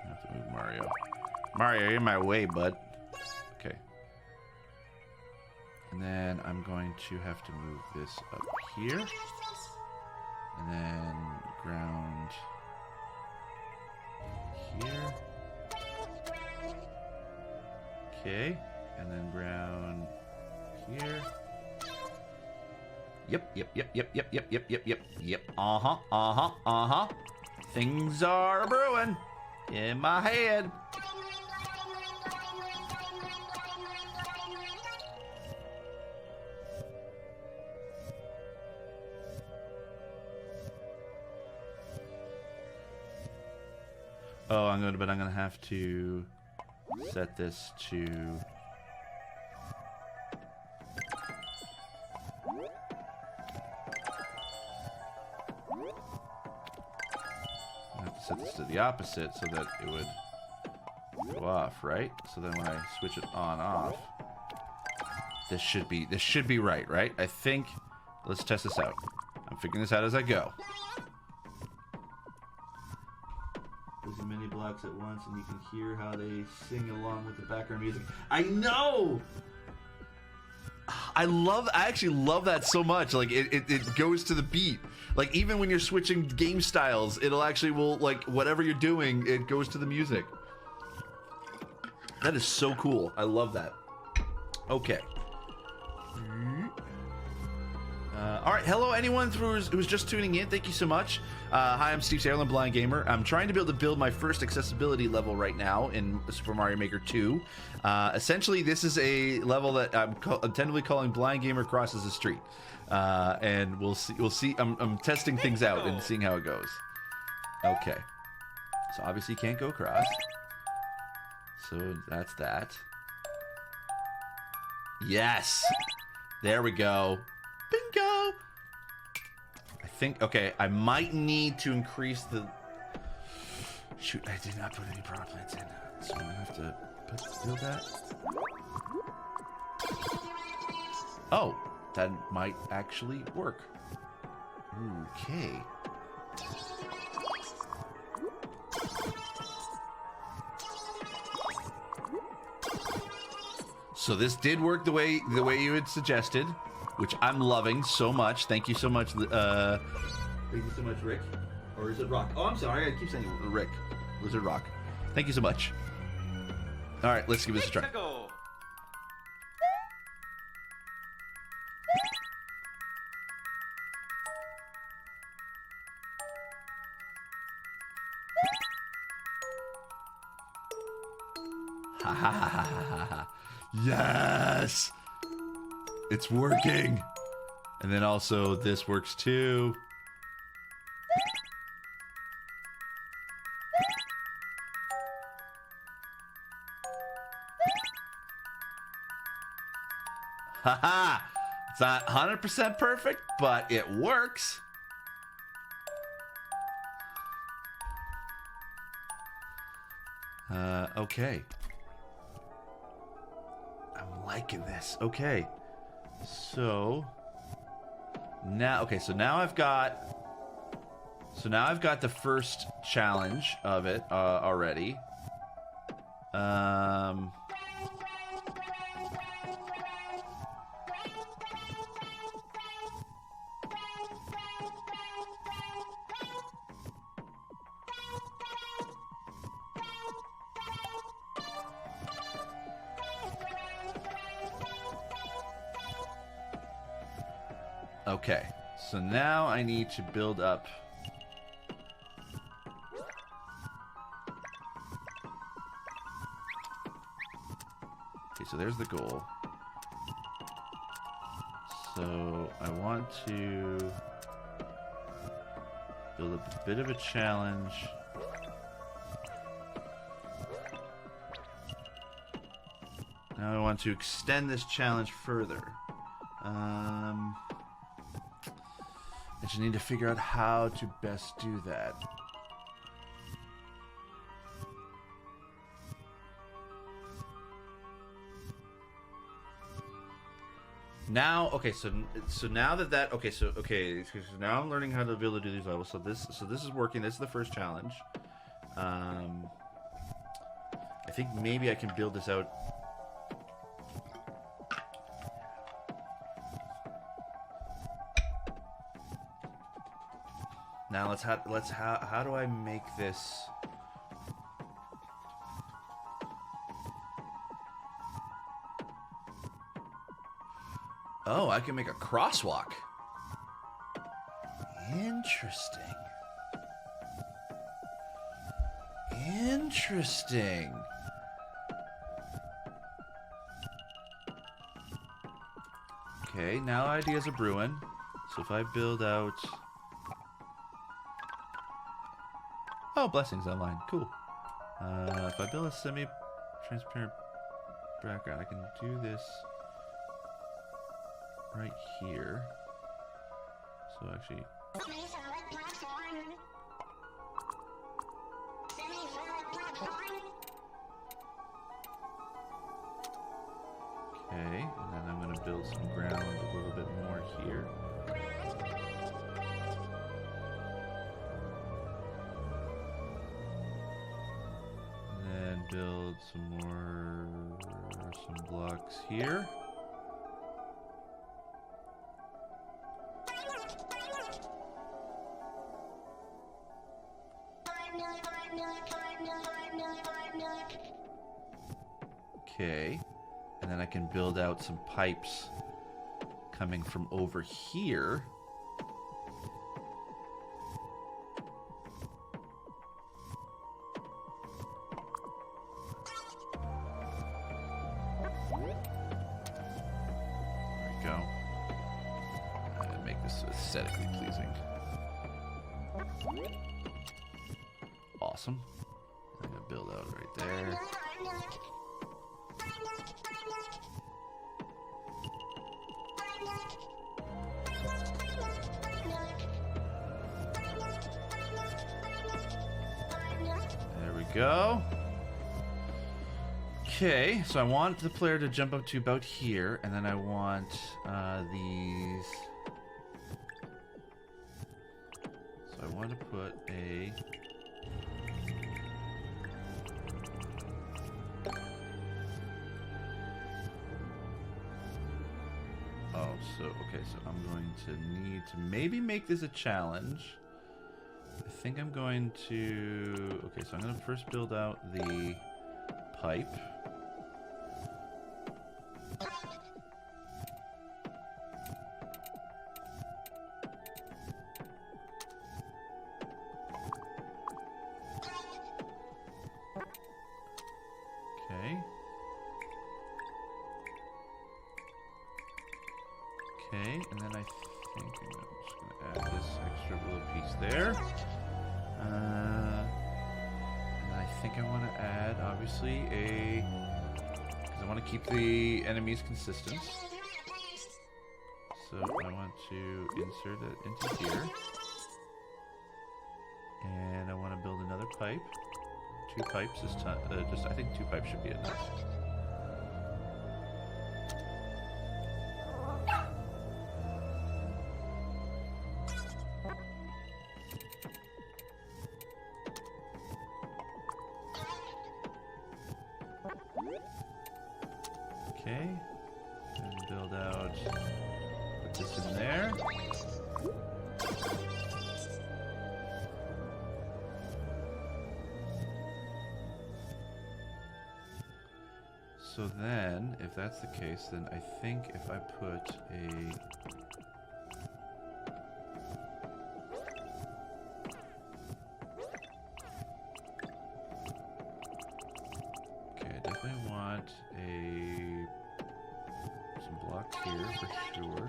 I have to move Mario. Mario, you're in my way, bud. Okay. And then I'm going to have to move this up here. And then ground here. Okay. And then ground here. Yep. Uh-huh. Things are brewing in my head. Oh, I'm gonna have to set this to set this to the opposite so that it would go off, right? So then when I switch it on off, this should be right? I think. Let's test this out. I'm figuring this out as I go. There's many blocks at once, and you can hear how they sing along with the background music. I know. I actually love that so much. Like it goes to the beat. Like even when you're switching game styles, it'll actually like whatever you're doing, it goes to the music. That is so cool. I love that. Okay. All right, hello anyone who's just tuning in. Thank you so much. Hi, I'm Steve Saylor, Blind Gamer. I'm trying to build my first accessibility level right now in Super Mario Maker 2. Essentially, this is a level that I'm tentatively calling Blind Gamer Crosses the Street, and we'll see. I'm testing things out and seeing how it goes. Okay, so obviously you can't go across. So that's that. Yes, there we go. Bingo! I think, okay, I might need to increase the... Shoot, I did not put any power plants in. So I'm gonna have to build that. Oh, that might actually work. Okay. So this did work the way you had suggested, which I'm loving so much. Thank you so much. Thank you so much, Rick. Or is it Rock? Oh, I'm sorry. I keep saying Rick. Lizard Rock. Thank you so much. All right, let's give this a try. Ha ha ha ha ha ha. Yes! It's working! And then also this works too. Haha! It's not 100% perfect, but it works. Okay. I'm liking this. Okay. So now, okay, so now I've got the first challenge of it already. Okay, so now I need to build up. Okay, so there's the goal. So I want to build up a bit of a challenge. Now I want to extend this challenge further. I just need to figure out how to best do that. Now, okay, so now that okay, so now I'm learning how to be able to do these levels. So this is working. This is the first challenge. I think maybe I can build this out. Now how do I make this? Oh, I can make a crosswalk. Interesting. Interesting. Okay, now ideas are brewing. So if I build out... Oh, blessings online. Cool. If I build a semi-transparent background, I can do this right here. So actually... Okay, and then I'm going to build some ground a little bit more here. And then build some blocks here. Okay. And then I can build out some pipes coming from over here. There we go. And make this aesthetically pleasing. Awesome. I'm gonna build out right there. Go. Okay, so I want the player to jump up to about here, and then I want these. So I want to put a. Oh, so okay, so I'm going to need to maybe make this a challenge. I think I'm going to... Okay, so I'm going to first build out the pipe. Okay. Okay, and then I think I'm just going to add this extra little piece there. And I think I want to add, obviously, because I want to keep the enemies consistent. So I want to insert it into here. And I want to build another pipe. 2 pipes this time. I think 2 pipes should be enough. Okay, and build out, put this in there. So then, if that's the case, then I think if I put a... Okay, I definitely want some blocks here for sure.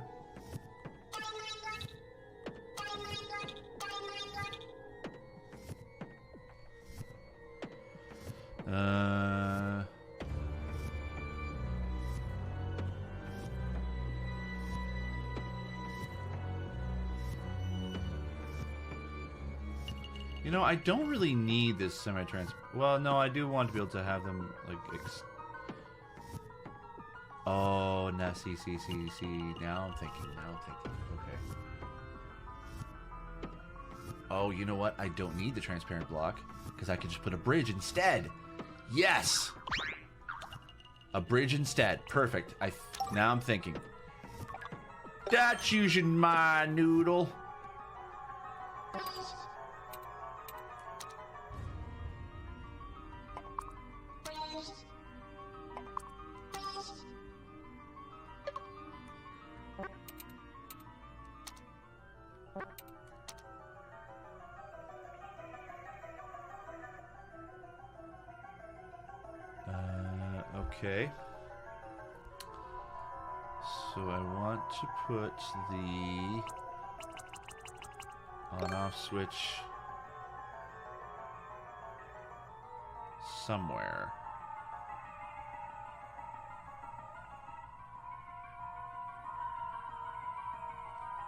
You know, I don't really need this semi-transparent. Well, no, I do want to be able to have them like. Oh, now see. Now I'm thinking. Okay. Oh, you know what? I don't need the transparent block because I can just put a bridge instead. Yes. A bridge instead. Perfect. Now I'm thinking. That's using my noodle. Okay. So I want to put the on-off switch somewhere.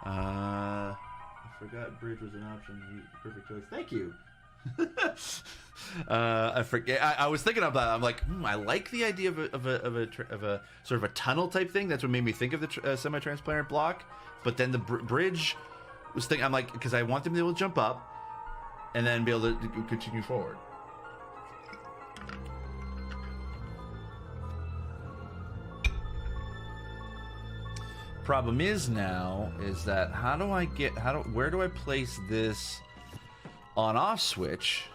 I forgot bridge was an option. Perfect choice. Thank you. I forget. I was thinking about that. I'm like, I like the idea of a sort of a tunnel type thing. That's what made me think of the semi-transparent block. But then the bridge was thinking. I'm like, because I want them to be able to jump up and then be able to continue forward. Problem is now is that where do I place this on-off switch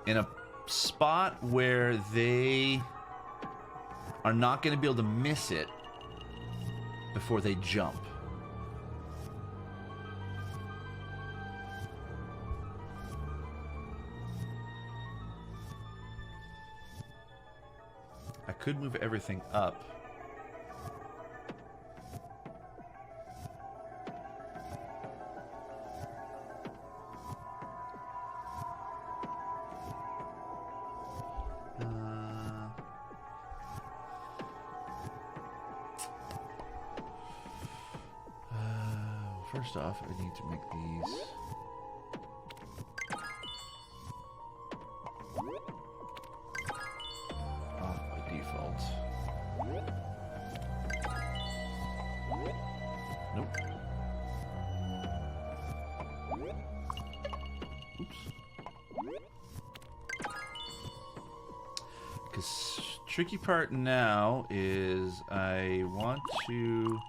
in a spot where they are not going to be able to miss it before they jump? I could move everything up. First off, I need to make these off by default. Nope. Oops. Because tricky part now is I want to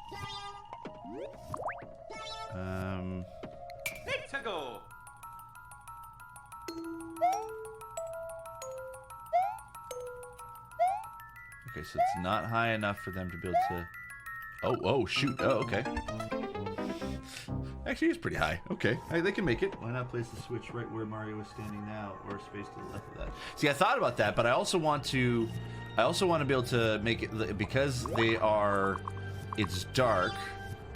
Let's go. Okay, so it's not high enough for them to be able to. Oh, shoot. Oh, okay. Actually, it's pretty high. Okay, they can make it. Why not place the switch right where Mario is standing now, or space to the left of that? See, I thought about that, but I also want to be able to make it because it's dark.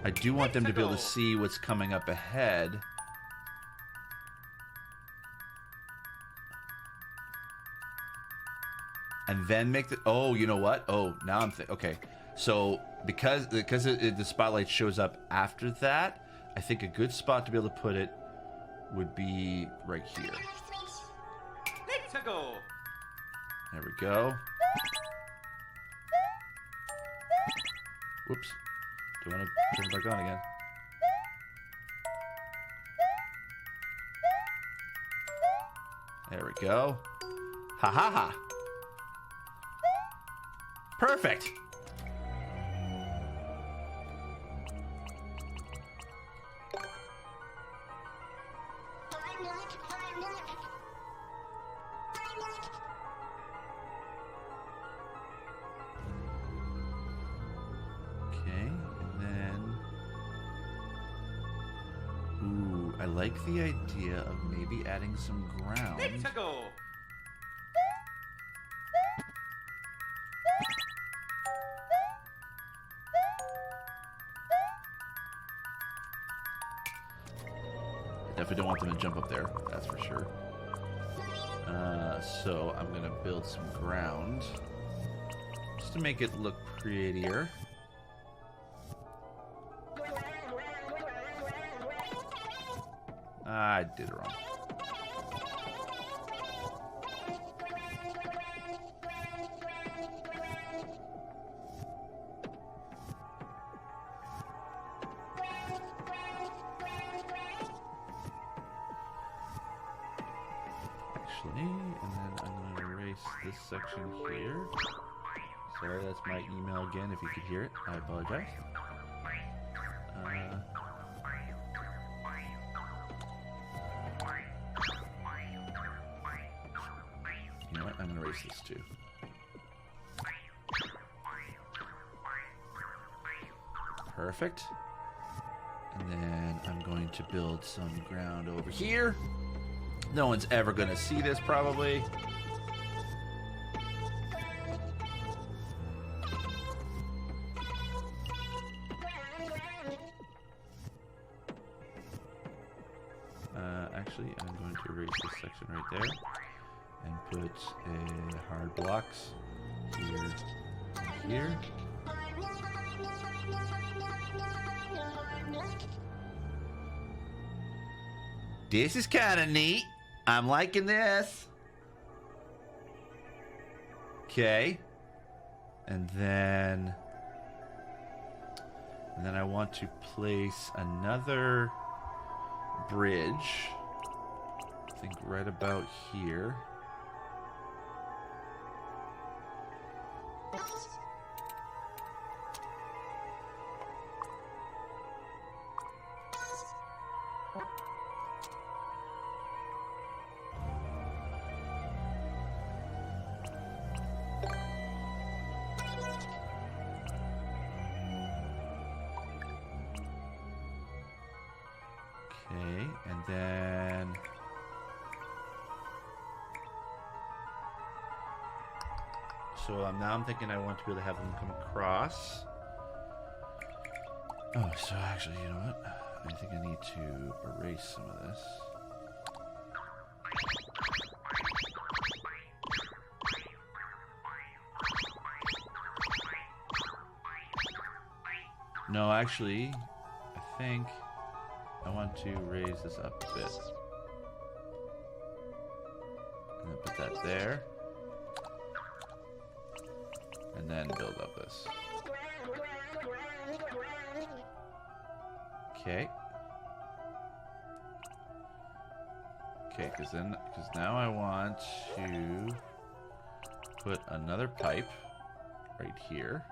I do want them to be able to see what's coming up ahead. And then make the... Oh, you know what? Oh, now I'm okay. So, because the spotlight shows up after that, I think a good spot to be able to put it would be right here. Let's go. There we go. Whoops. Do you want to turn it back on again? There we go. Ha ha ha. Perfect. I like the idea of maybe adding some ground. Let's go. I definitely don't want them to jump up there, that's for sure. So I'm gonna build some ground just to make it look prettier. I did it wrong. Actually, and then I'm going to erase this section here. Sorry, that's my email again. If you could hear it, I apologize. erase this too. Perfect. And then I'm going to build some ground over here. No one's ever going to see this, probably. Actually, I'm going to erase this section right there and put a hard blocks here and here. This is kind of neat. I'm liking this. Okay. And then I want to place another bridge. I think right about here. Okay, and then so now I'm thinking I want to be able to have them come across. Oh, so actually, you know what? I think I need to erase some of this. No, actually, I think I want to raise this up a bit. And then put that there. And then build up this. Okay. Okay, because now I want to put another pipe right here.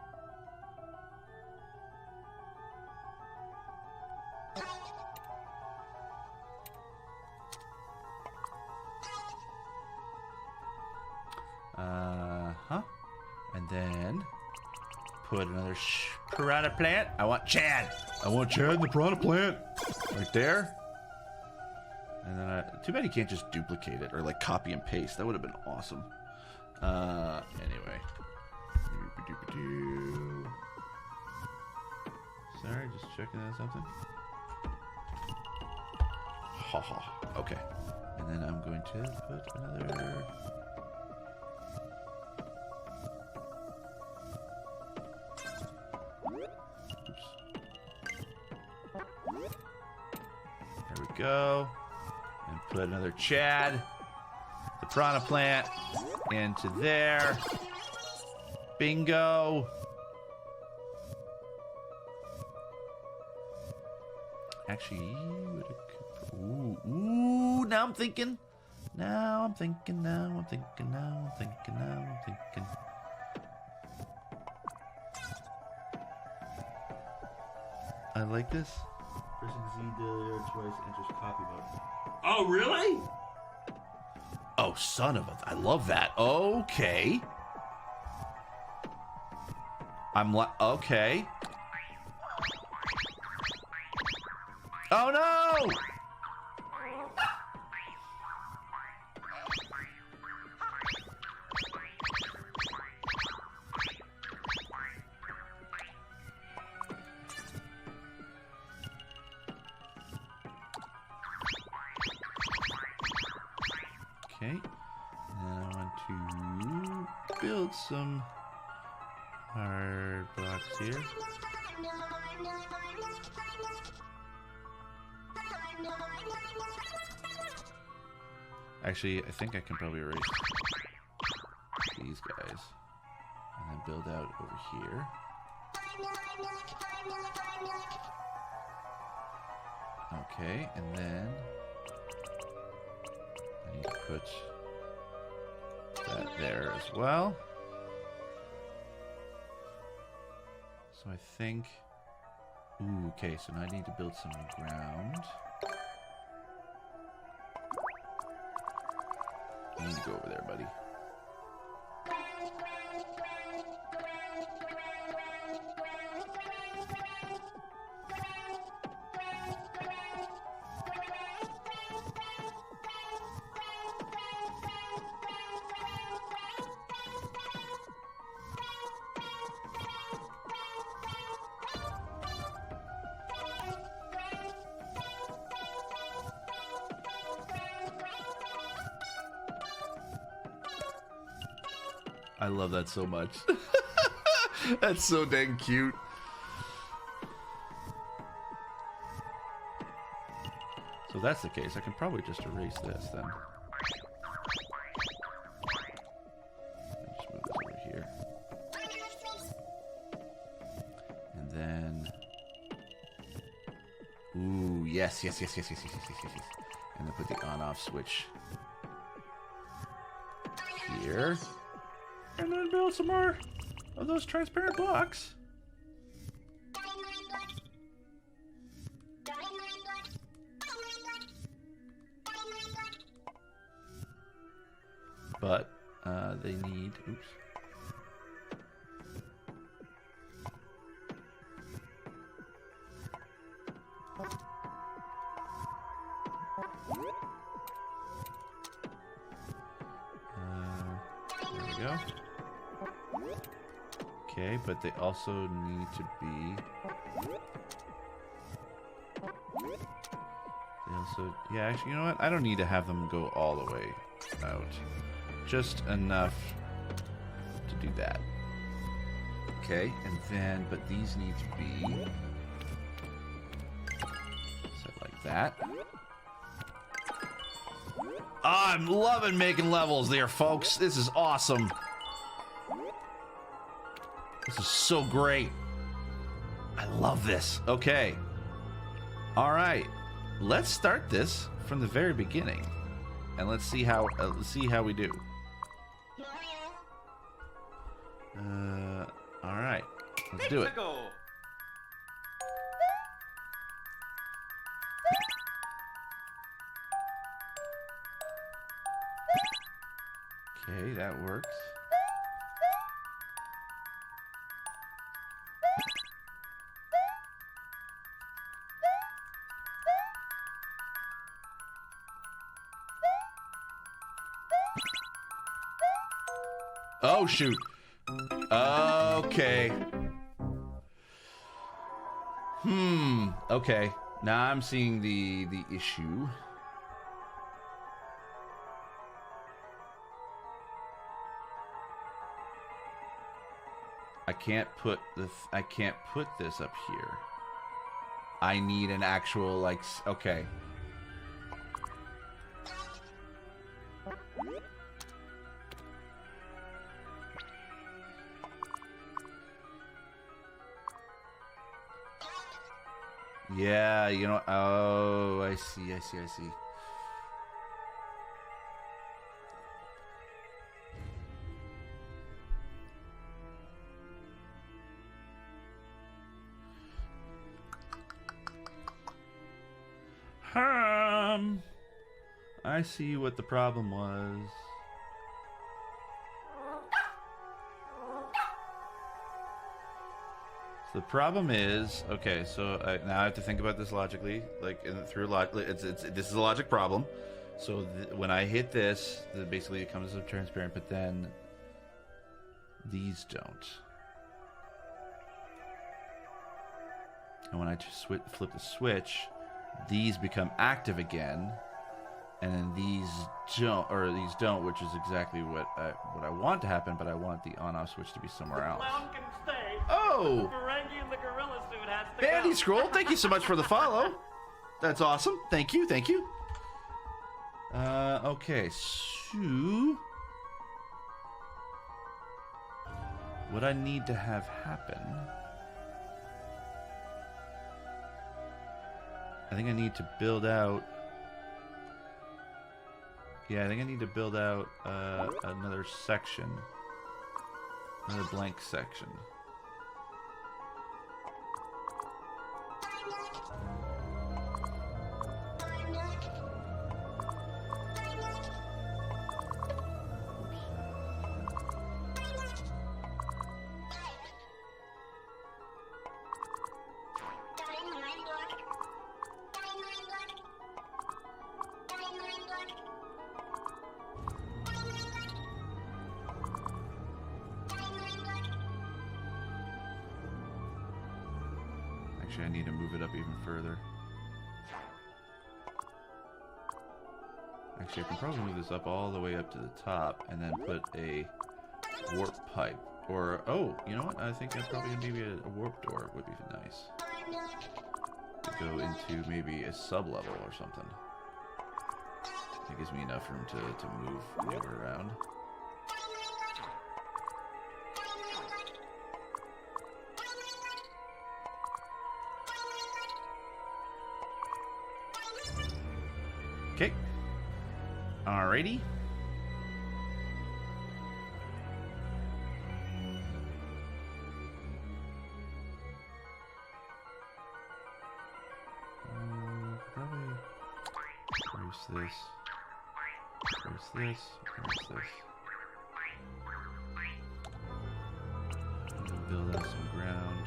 And then put another piranha plant. I want Chad. I want Chad the piranha plant. Right there. And then too bad you can't just duplicate it or like copy and paste. That would have been awesome. Anyway. Sorry, just checking on something. Haha. Okay. And then I'm going to put another. There we go. And put another Chad, the piranha plant, into there. Bingo. Actually, ooh, now I'm thinking. Now I'm thinking. I like this. Pressing Z twice enters copy mode. Oh, really? Oh, son of a... I love that. Okay. I'm like... Okay. Oh, no! Okay, and I want to build some hard blocks here. Actually, I think I can probably erase these guys and then build out over here. Okay, and then I need to put that there as well. So I think... Ooh, okay, so now I need to build some ground. You need to go over there, buddy. I love that so much. That's so dang cute. So if that's the case, I can probably just erase this then. Just move this over here. And then... Ooh, yes. And then put the on-off switch here. And then build some more of those transparent blocks. But they need, oops. There we go. Okay, but they also need to be. They also, yeah, actually, you know what? I don't need to have them go all the way out. Just enough to do that. Okay, and then, but these need to be set like that. Oh, I'm loving making levels there, folks. This is awesome. This is so great. I love this. Okay. All right. Let's start this from the very beginning, and let's see how we do. All right. Let's do it. Go. Okay, that works. Oh, shoot. Okay. Okay. Now I'm seeing the issue. I can't put this up here. I need an actual, like, okay. Yeah, you know, oh, I see. I see what the problem was. So the problem is, okay, so now I have to think about this logically, like through logic. This is a logic problem. So when I hit this, basically it comes as transparent, but then these don't. And when I just flip the switch, these become active again, and then these don't, which is exactly what I want to happen, but I want the on-off switch to be somewhere else. Oh! Bandy Scroll, thank you so much for the follow. That's awesome. Thank you. Okay, so what I need to have happen, I think I need to build out. Yeah, I think I need to build out another section, another blank section. Actually, I need to move it up even further. Actually, I can probably move this up all the way up to the top and then put a Warp pipe. Or, oh, you know what? I think that's probably maybe a warp door would be nice. To go into maybe a sub-level or something. That gives me enough room to move around. Okay. Alrighty. Probably erase this. Erase this. Erase this. Build out some ground.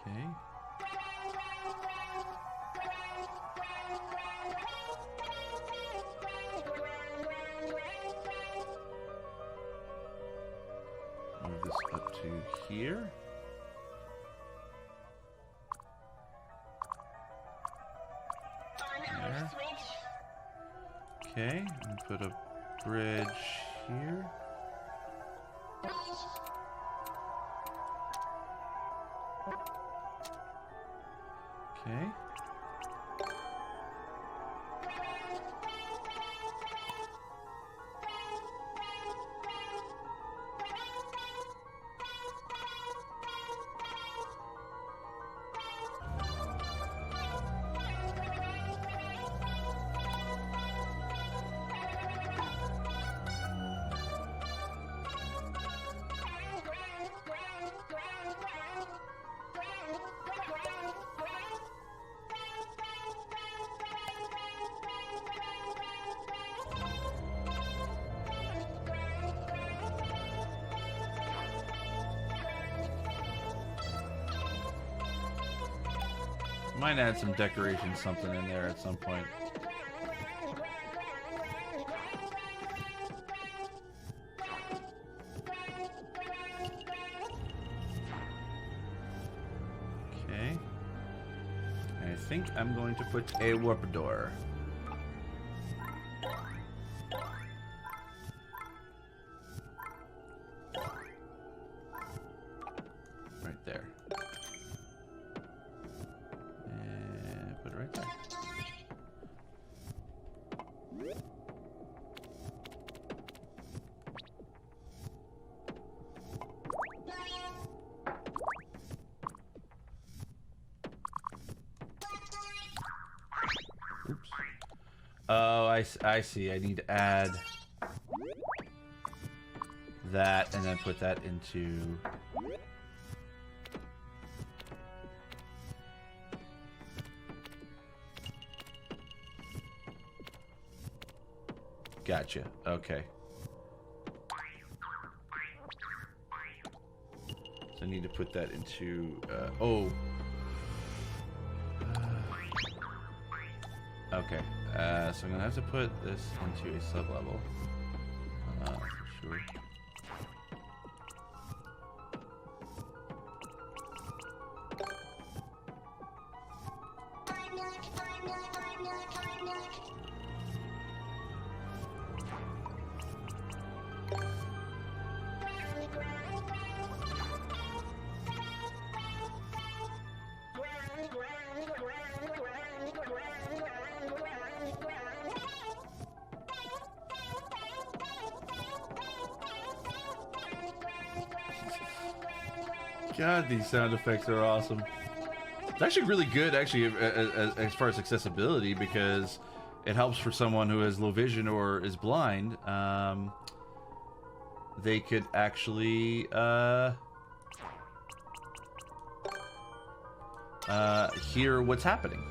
Okay. Move this up to here. There. Okay, and put a bridge here. Okay. Might add some decoration, something in there at some point. Okay. I think I'm going to put a warp door. Right there. And put it right there. Oops. Oh, I see. I need to add that and then put that into... Gotcha. Okay. So I need to put that into... oh. Okay. So I'm going to have to put this into a sub-level. Sure. God, these sound effects are awesome. It's actually really good, actually, as far as accessibility, because it helps for someone who has low vision or is blind. They could actually hear what's happening.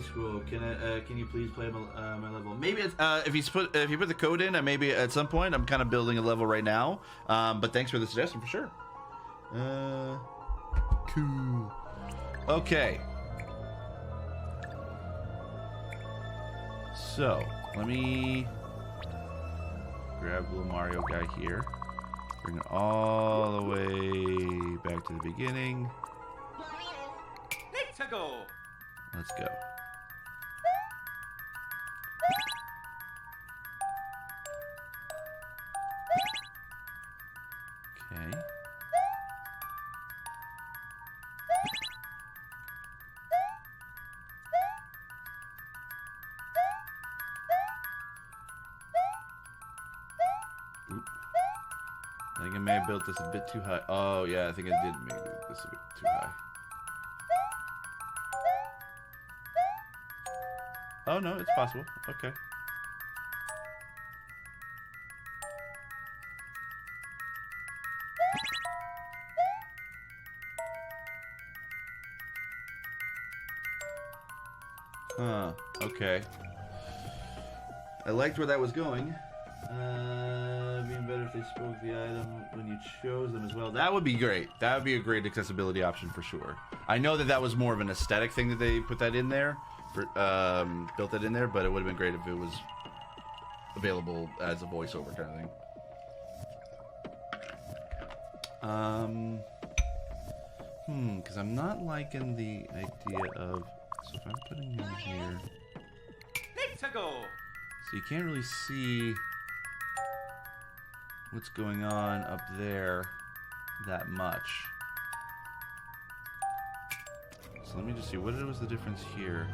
Scroll. Can you please play my level? Maybe it's, if you put the code in, maybe at some point. I'm kind of building a level right now. But thanks for the suggestion for sure. Cool. Okay. So let me grab little Mario guy here. Bring it all the way back to the beginning. Let's go. Let's go. Okay. Oop. I think I may have built this a bit too high. Oh, yeah, I think I did make this a bit too high. Oh, no, it's possible. Okay. Huh. Okay. I liked where that was going. Being better if they spoke the item when you chose them as well. That would be great. That would be a great accessibility option for sure. I know that that was more of an aesthetic thing that they put that in there, for, built that in there, but it would have been great if it was available as a voiceover kind of thing. Because I'm not liking the idea of. So if I'm putting him here, Let's go. so you can't really see what's going on up there that much. So let me just see, what was the difference here?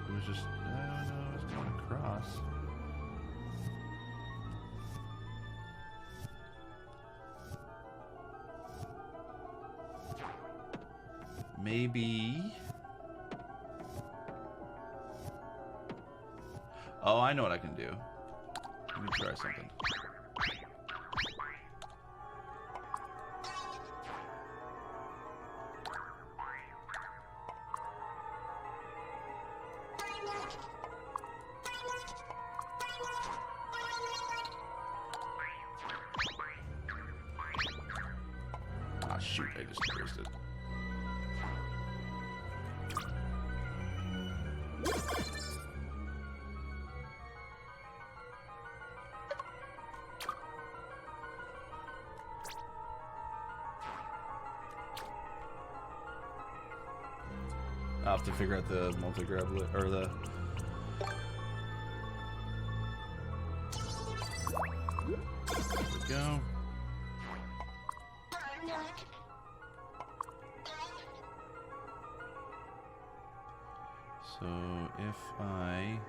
It was just, I don't know, it was going across. Maybe. Oh, I know what I can do. Let me try something. Ah, shoot, I just erased it. I'll have to figure out the multi-grab or the. There we go. So if I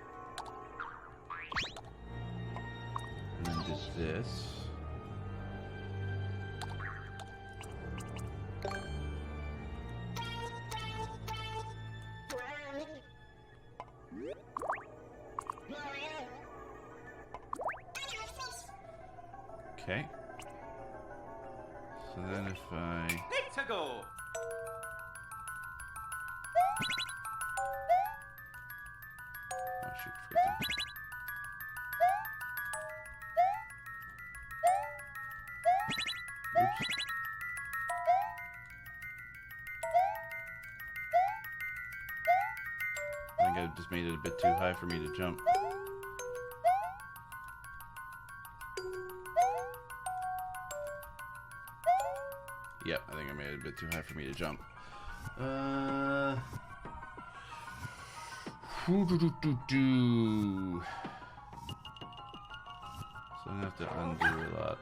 and then did this. Okay. So then if I... Let's go. Oh shoot, forgot that. Oops. I think I just made it a bit too high for me to jump. Yep, I think I made it a bit too high for me to jump. So I'm gonna have to undo a lot.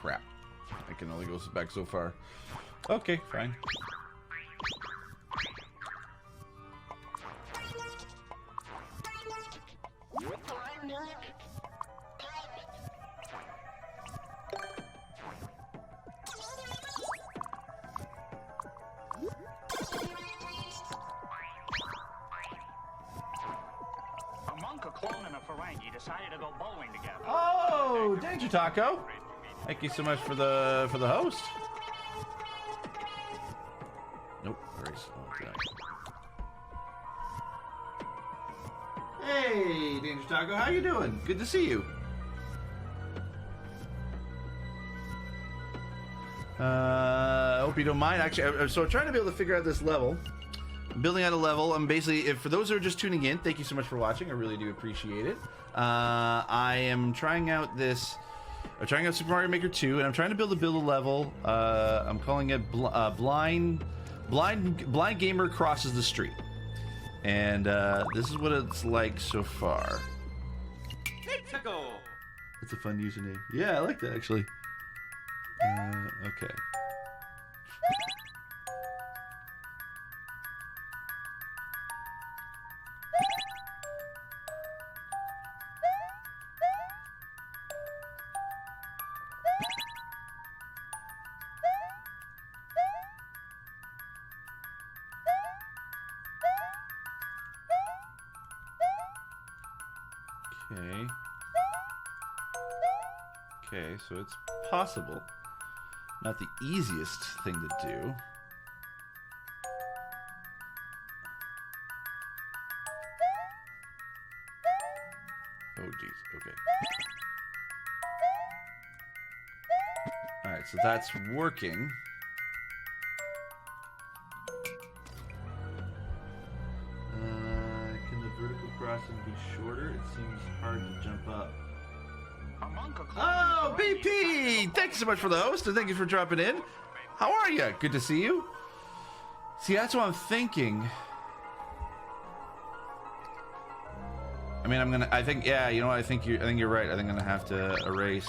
Crap. I can only go back so far. Okay, fine. A monk, a clone, and a Ferengi decided to go bowling together. Oh, Danger Taco! Thank you so much for the host. Nope, erase. Oh, Hey, Danger Taco, how you doing? Good to see you. I hope you don't mind. Actually, so I'm trying to be able to figure out this level. I'm building out a level. I'm basically, for those who are just tuning in, thank you so much for watching. I really do appreciate it. I am trying out this. I'm trying out Super Mario Maker 2, and I'm trying to build a level. I'm calling it Blind Gamer Crosses the Street. And this is what it's like so far. Let's go. It's a fun username. Yeah, I like that actually. Okay. Okay. Okay, so it's possible. Not the easiest thing to do. Oh, geez. Okay. Alright, so that's working. Can the vertical crossing be shorter? It seems hard to jump up. Oh, BP! Thank you so much for the host, and thank you for dropping in. How are you? Good to see you. See, that's what I'm thinking. I mean, I think, yeah, you know what? I think you're right. I think I'm gonna have to erase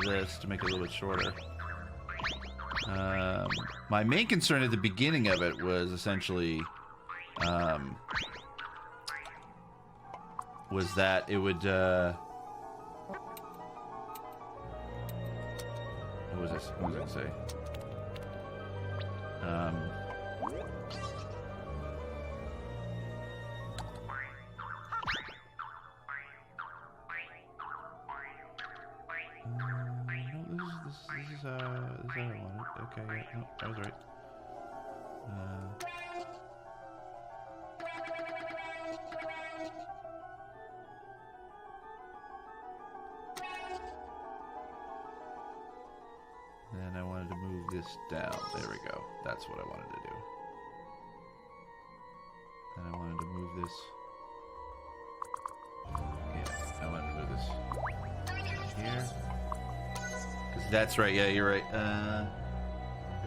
this to make it a little bit shorter. My main concern at the beginning of it was essentially, was that it would, what was I gonna say? No, this is how I want it. Okay, yeah, no, that was right. Then I wanted to move this down. There we go. That's what I wanted to do. And I wanted to move this. Yeah, I wanted to move this here. Because that's right. Yeah, you're right. I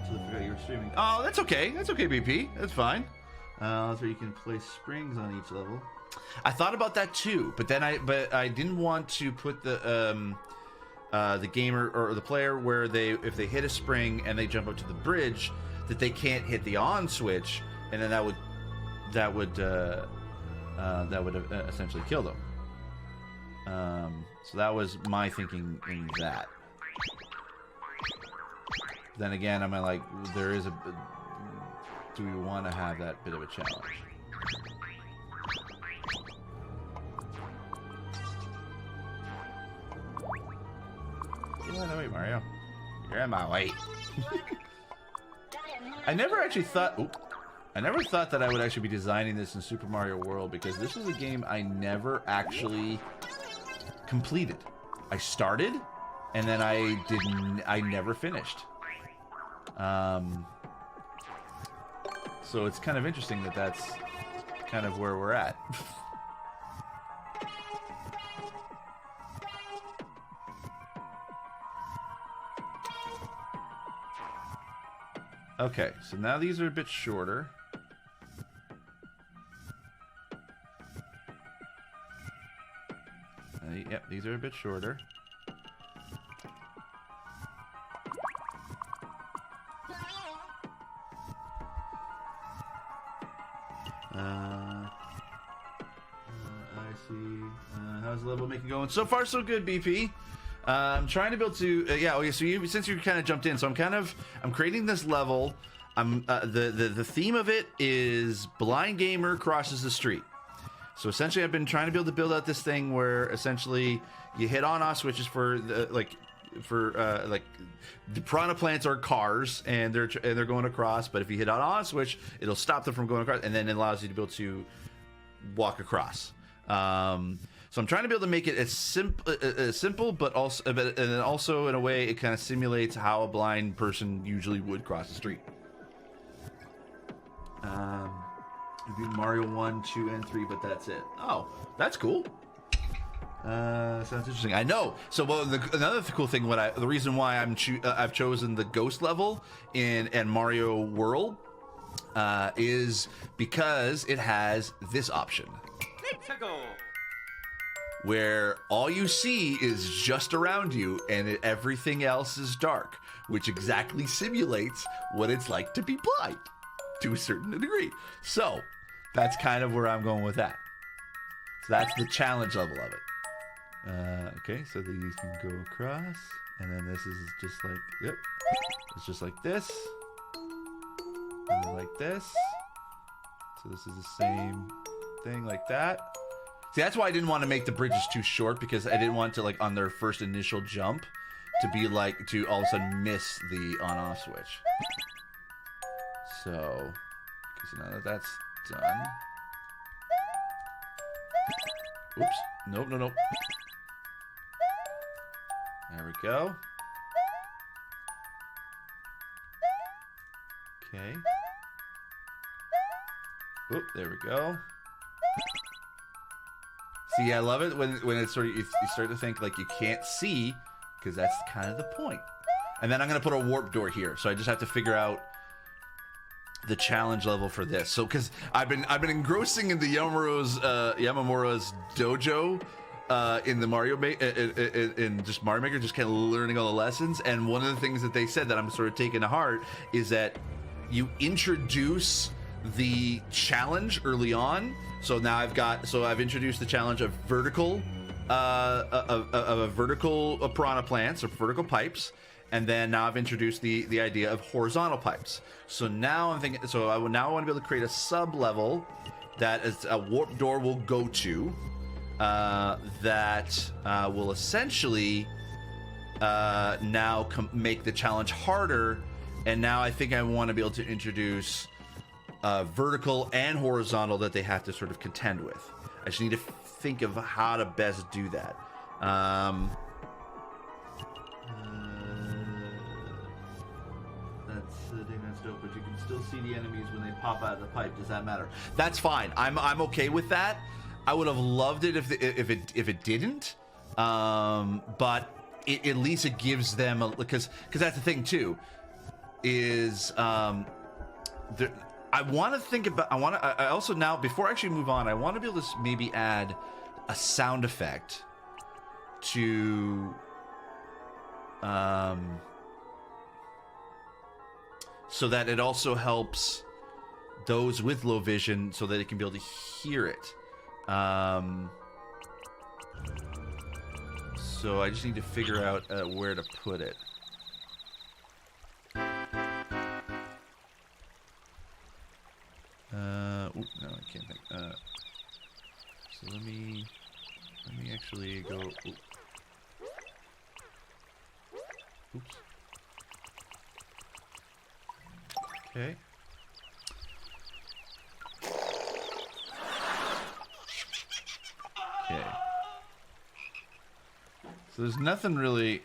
totally forgot you were streaming. Oh, that's okay. That's okay, BP. That's fine. That's where you can place springs on each level. I thought about that too, but then I didn't want to put the gamer or the player where if they hit a spring and they jump up to the bridge, that they can't hit the on switch, and then that would essentially kill them. So that was my thinking in that. Then again, I'm like, there is a. Do we want to have that bit of a challenge? Get out of the way, Mario. You're in my way. I never actually thought. I never thought that I would actually be designing this in Super Mario World, because this is a game I never actually completed. I started, and then I never finished. So it's kind of interesting that that's kind of where we're at. Okay, so now these are a bit shorter. Yep, these are a bit shorter. I see. How's the level making going? So far, so good, BP. I'm trying to build to yeah. Okay, so since you kind of jumped in, so I'm creating this level. The theme of it is Blind Gamer Crosses the Street. So essentially, I've been trying to build out this thing where essentially you hit on-off switches for the like the piranha plants are cars, and they're going across. But if you hit on switch, it'll stop them from going across, and then it allows you to be able to walk across. So I'm trying to be able to make it as simple, but also in a way it kind of simulates how a blind person usually would cross the street. Mario 1, 2, and 3, but that's it. Oh, that's cool. Sounds interesting. I know. So, well, another cool thing, the reason why I've chosen the ghost level in Mario World is because it has this option, where all you see is just around you, and everything else is dark, which exactly simulates what it's like to be blind to a certain degree. So, that's kind of where I'm going with that. So that's the challenge level of it. Okay, so these can go across, and then this is just like, yep, it's just like this, and then like this. So this is the same thing like that. See, that's why I didn't want to make the bridges too short, because I didn't want to, like, on their first initial jump, to be like, to all of a sudden miss the on-off switch. So, okay, so now that that's done. Oops. Nope, no, nope. There we go. Okay. Oop, there we go. See, I love it when it's sort of, you start to think like you can't see, because that's kind of the point. And then I'm gonna put a warp door here, so I just have to figure out the challenge level for this. So, because I've been engrossing in the Yamamura's dojo in the Mario in just Mario Maker, just kind of learning all the lessons. And one of the things that they said that I'm sort of taking to heart is that you introduce the challenge early on. So now I've introduced the challenge of vertical piranha plants or vertical pipes. And then now I've introduced the idea of horizontal pipes. So now I'm thinking, I want to be able to create a sub level that is a warp door will go to, that will essentially now make the challenge harder. And now I think I want to be able to introduce vertical and horizontal that they have to sort of contend with. I just need to think of how to best do that. That's dope, but you can still see the enemies when they pop out of the pipe. Does that matter? That's fine. I'm okay with that. I would have loved it if it didn't. But at least it gives them because that's the thing too. Is I want to think about. I also now, before I actually move on, I want to be able to maybe add a sound effect to so that it also helps those with low vision, so that it can be able to hear it. So I just need to figure out where to put it. Oop, no, I can't think. So let me actually go. Oop. Oops. Okay. Okay. So there's nothing really.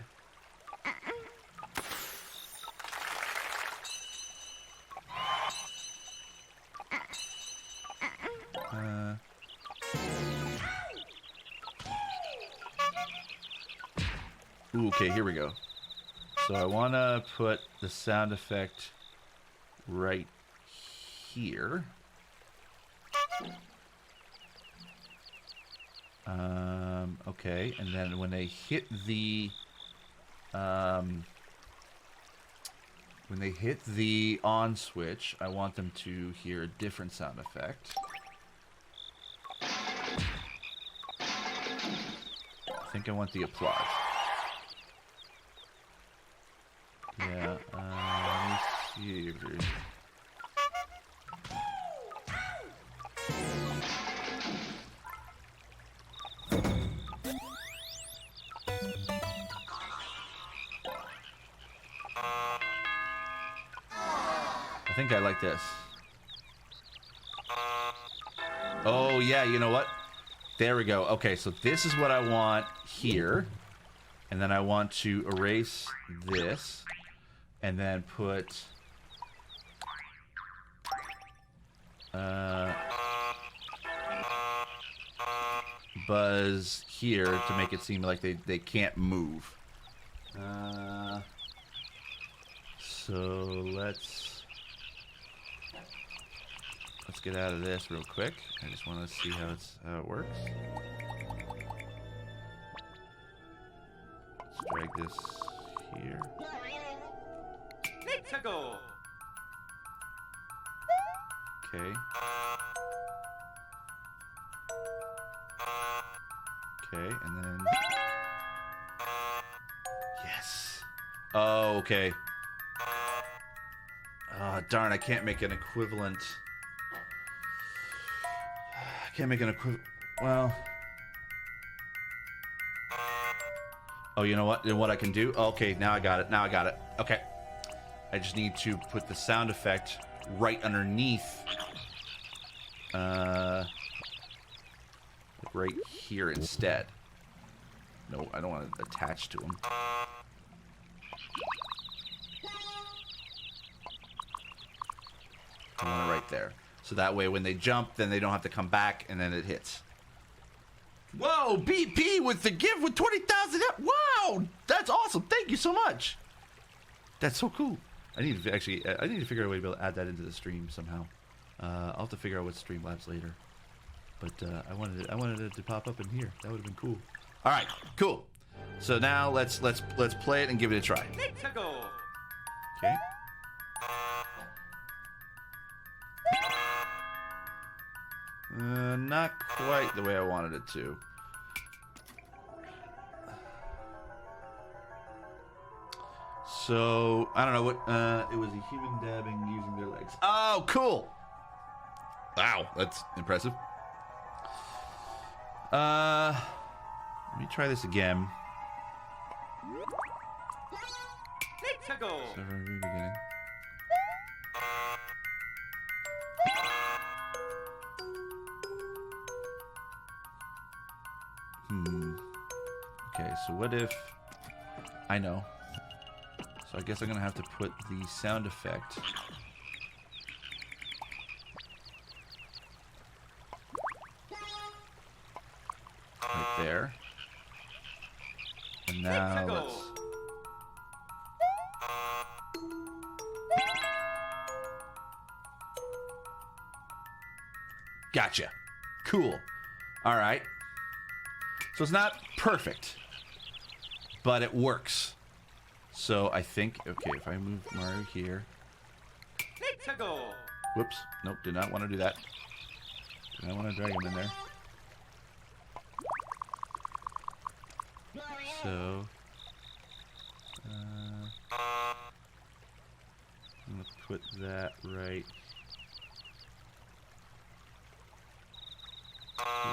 Ooh, okay, here we go. So I want to put the sound effect right here. Okay, and then when they hit the on switch, I want them to hear a different sound effect. I think I want the applause. Yeah, let me see. I think I like this. Oh, yeah, you know what? There we go. Okay, so this is what I want here. And then I want to erase this. And then put... Buzz here to make it seem like they can't move. So let's get out of this real quick. I just want to see how it works. Let's drag this here. Let's go. Okay. Okay, and then... Yes! Oh, okay. Oh, darn, I can't make an equivalent... I can't make an equivalent... Well... Oh, you know what? You know what I can do? Okay, now I got it. Now I got it. Okay. I just need to put the sound effect right underneath... right here instead. No, I don't want to attach to them. I want it right there. So that way when they jump, then they don't have to come back, and then it hits. Whoa, BP with the gift with 20,000. Wow, that's awesome. Thank you so much. That's so cool. I need to actually, I need to figure out a way to be able to add that into the stream somehow. I'll have to figure out what Streamlabs later. But I wanted it to pop up in here. That would have been cool. All right, cool. So now let's play it and give it a try. Let's go. Okay. Not quite the way I wanted it to. So I don't know what. It was a human dabbing using their legs. Oh, cool! Wow, that's impressive. Let me try this again. Let's go. So from the beginning. Okay, so what if... I know. So I guess I'm gonna have to put the sound effect... right there. And now let's... Gotcha. Cool. Alright. So it's not perfect, but it works. So I think, okay, if I move Mario here. Let's go. Whoops. Nope, did not want to do that. Did not want to drag him in there. So, I'm going to put that right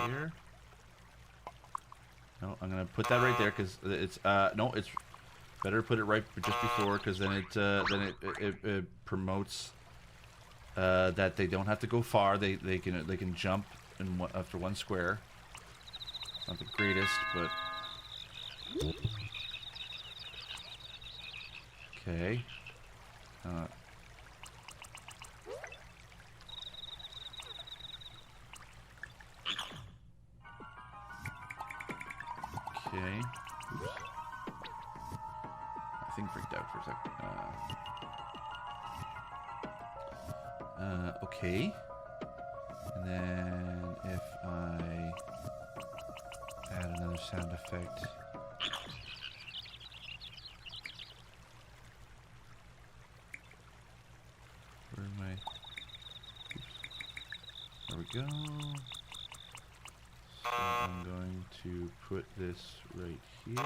here. No, I'm going to put that right there because it's, no, it's better to put it right just before because then it promotes that they don't have to go far. They can jump in after one square. Not the greatest, but okay. Okay. Oops. I think freaked out for a second. Okay. And then if I add another sound effect. Where am I? Oops. There we go. So I'm going to put this right here.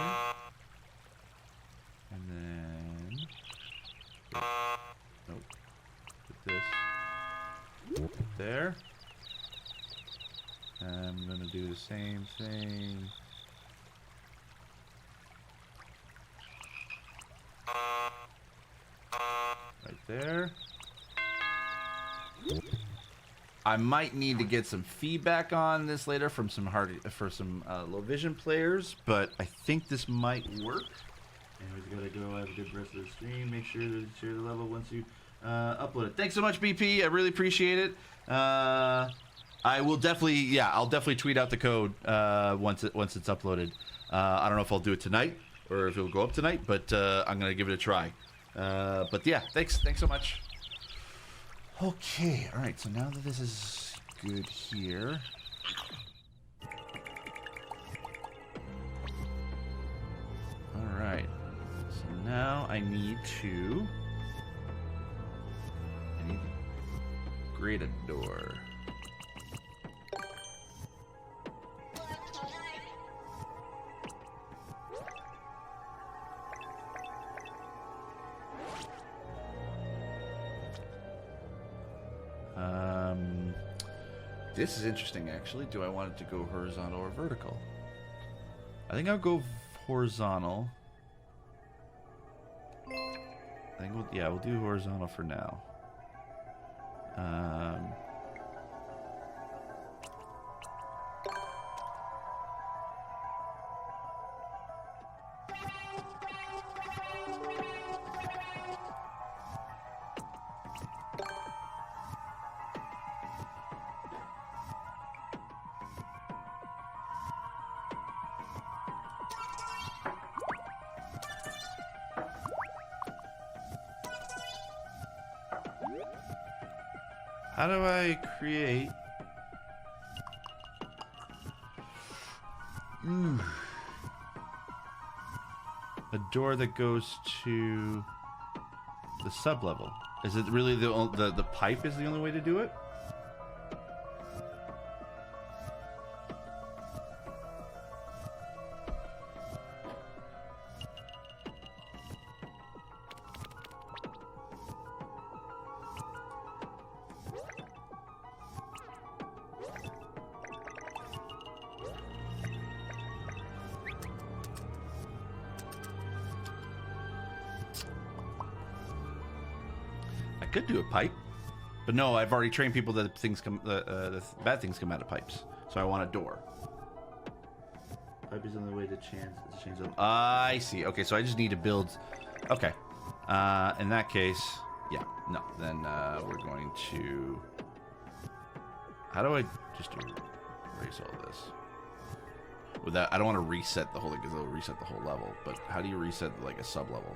And then... Nope. Put this there. And I'm going to do the same thing. Right there. I might need to get some feedback on this later from some low vision players, but I think this might work. Anyways, gotta go have a good rest of the stream. Make sure to share the level once you upload it. Thanks so much, BP. I really appreciate it. I will definitely, yeah, I'll definitely tweet out the code once it's uploaded. I don't know if I'll do it tonight or if it'll go up tonight, but I'm gonna give it a try. But yeah, thanks so much. Okay, all right. So now that this is good here. All right. So now I need to grate a door. This is interesting, actually. Do I want it to go horizontal or vertical? I think I'll go horizontal. I think we'll do horizontal for now. How do I create a door that goes to the sub-level? Is it really the pipe is the only way to do it? Could do a pipe, but no, I've already trained people that the bad things come out of pipes, so I want a door. Pipe is on the way to change them. I see. Okay, so I just need to build. Okay, in that case, yeah, no, then we're going to. How do I just erase all this? Without, I don't want to reset the whole thing because it'll reset the whole level. But how do you reset like a sub level?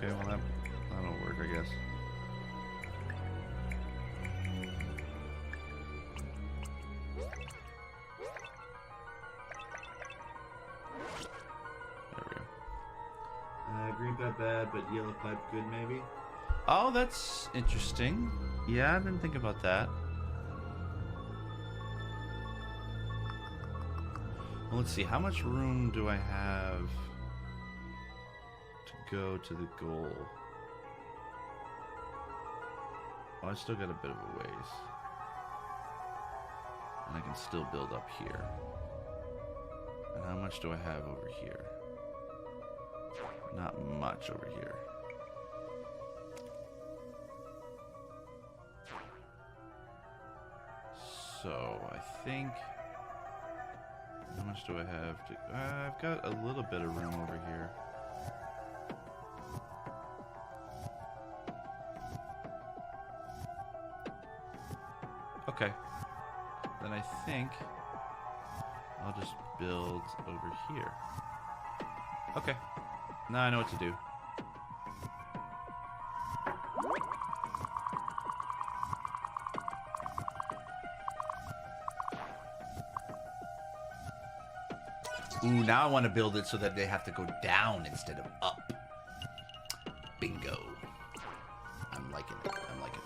Okay, well that'll work, I guess. There we go. Green pipe bad, but yellow pipe good, maybe? Oh, that's interesting. Yeah, I didn't think about that. Well, let's see. How much room do I have go to the goal? Oh, I still got a bit of a ways. And I can still build up here. And how much do I have over here? Not much over here. So, I think... How much do I have to... I've got a little bit of room over here. Okay, then I think I'll just build over here. Okay, now I know what to do. Ooh, now I want to build it so that they have to go down instead of up. Bingo. I'm liking it. I'm liking it.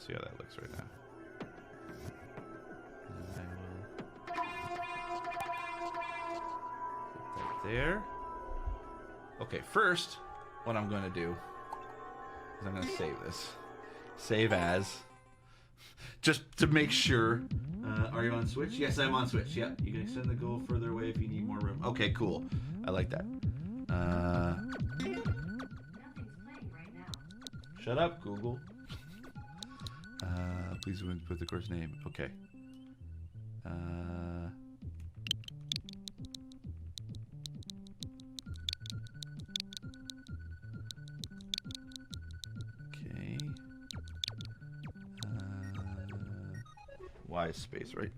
see how that looks right now. And I will put that there. Okay, first, what I'm going to do is I'm going to save this. Save as. Just to make sure. Are you on Switch? Yes, I'm on Switch. Yep. You can extend the goal further away if you need more room. Okay, cool. I like that. Nothing's playing right now. Shut up, Google. Please put the course name. Okay. Okay. Y space, right?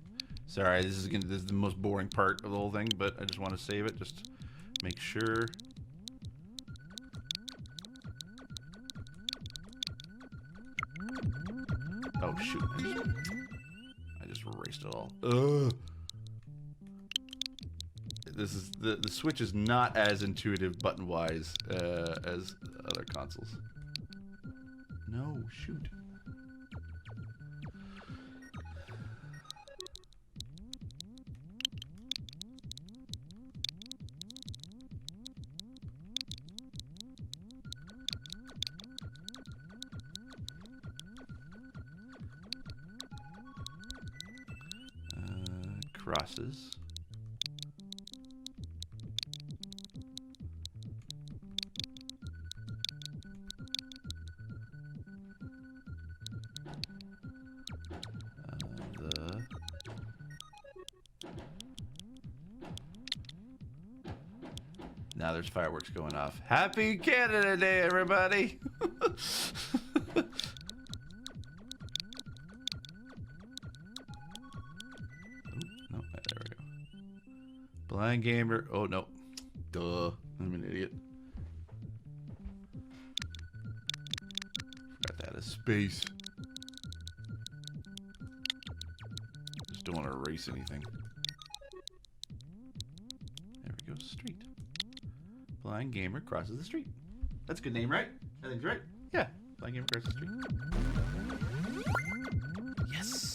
Sorry, this is the most boring part of the whole thing, but I just want to save it. Just make sure. Oh shoot! I just erased it all. Ugh. This is the Switch is not as intuitive button-wise as other consoles. No, shoot. Crosses. Now there's fireworks going off. Happy Canada Day, everybody! Blind gamer. Oh no. Duh. I'm an idiot. Forgot that is space. Just don't want to erase anything. There we go. Street. Blind gamer crosses the street. That's a good name, right? I think right. Yeah. Blind gamer crosses the street. Yes.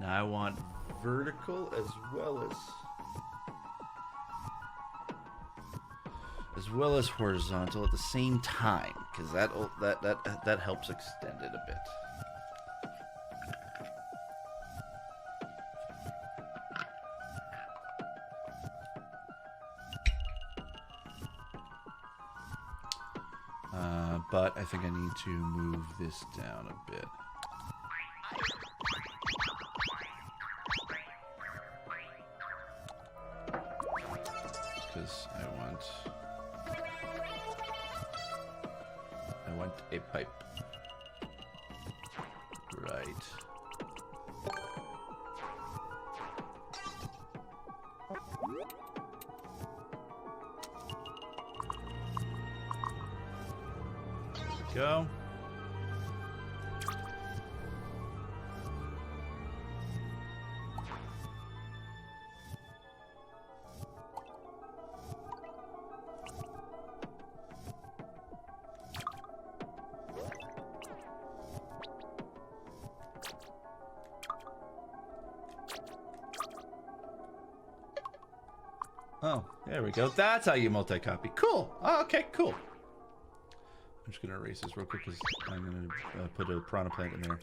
Now I want vertical as well as horizontal at the same time, because that helps extend it a bit. But I think I need to move this down a bit. Because I want a pipe. Right. There we go. Oh, there we go. That's how you multi-copy. Cool. Oh, okay, cool. I'm just going to erase this real quick because I'm going to put a piranha plant in there.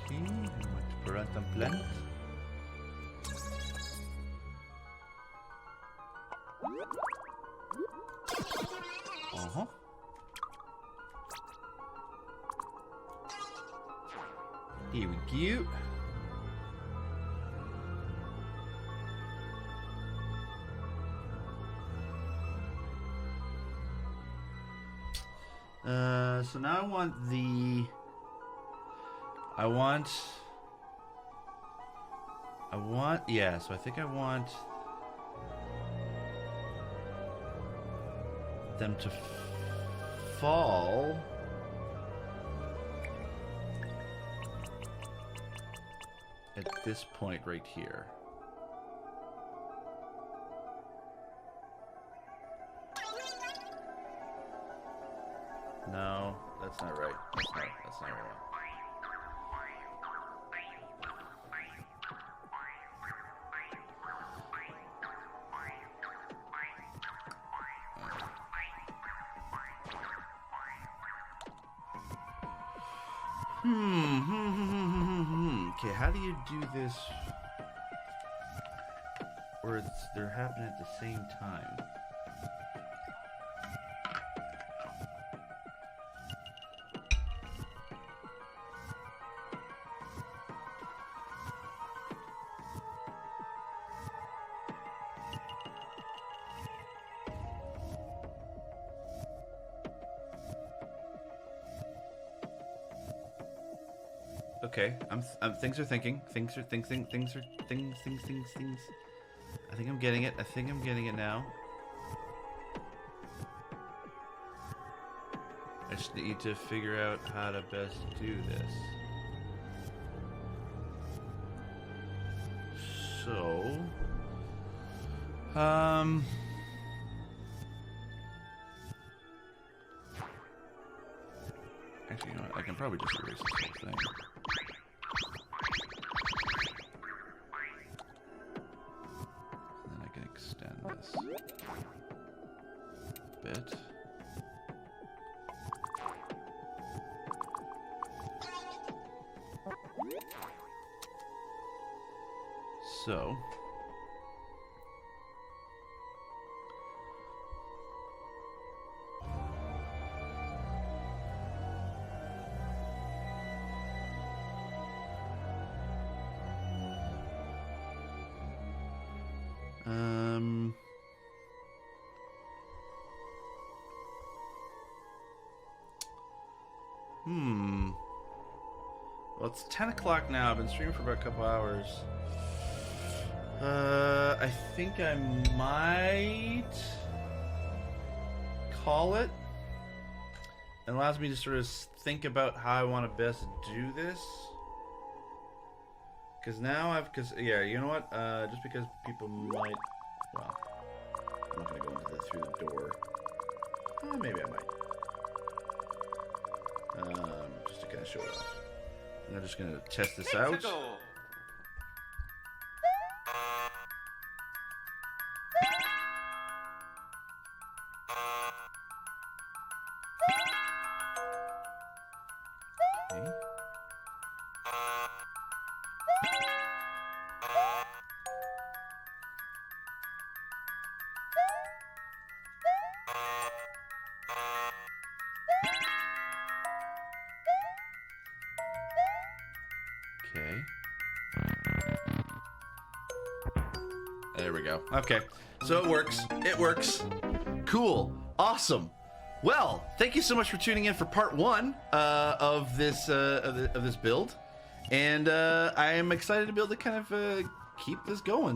Okay, I want piranha plant. Uh-huh. Here we go. So now I want Yeah, so I think I want them to fall at this point right here. No, that's not right. That's not right. Okay, how do you do this where they're happening at the same time? Okay, things are thinking. Things. I think I'm getting it. I think I'm getting it now. I just need to figure out how to best do this. So, actually, you know what? I can probably just erase this whole thing. This bit. So well, it's 10 o'clock now. I've been streaming for about a couple hours. I think I might call it. It allows me to sort of think about how I want to best do this. Because now yeah, you know what? Just because people might, well, I'm not going to go into through the door. Maybe I might. Just to kind of show it off. I'm just going to test this out. Okay. Okay. There we go. Okay. So it works. It works. Cool. Awesome. Well, thank you so much for tuning in for part 1 of this build. And I am excited to be able to kind of keep this going.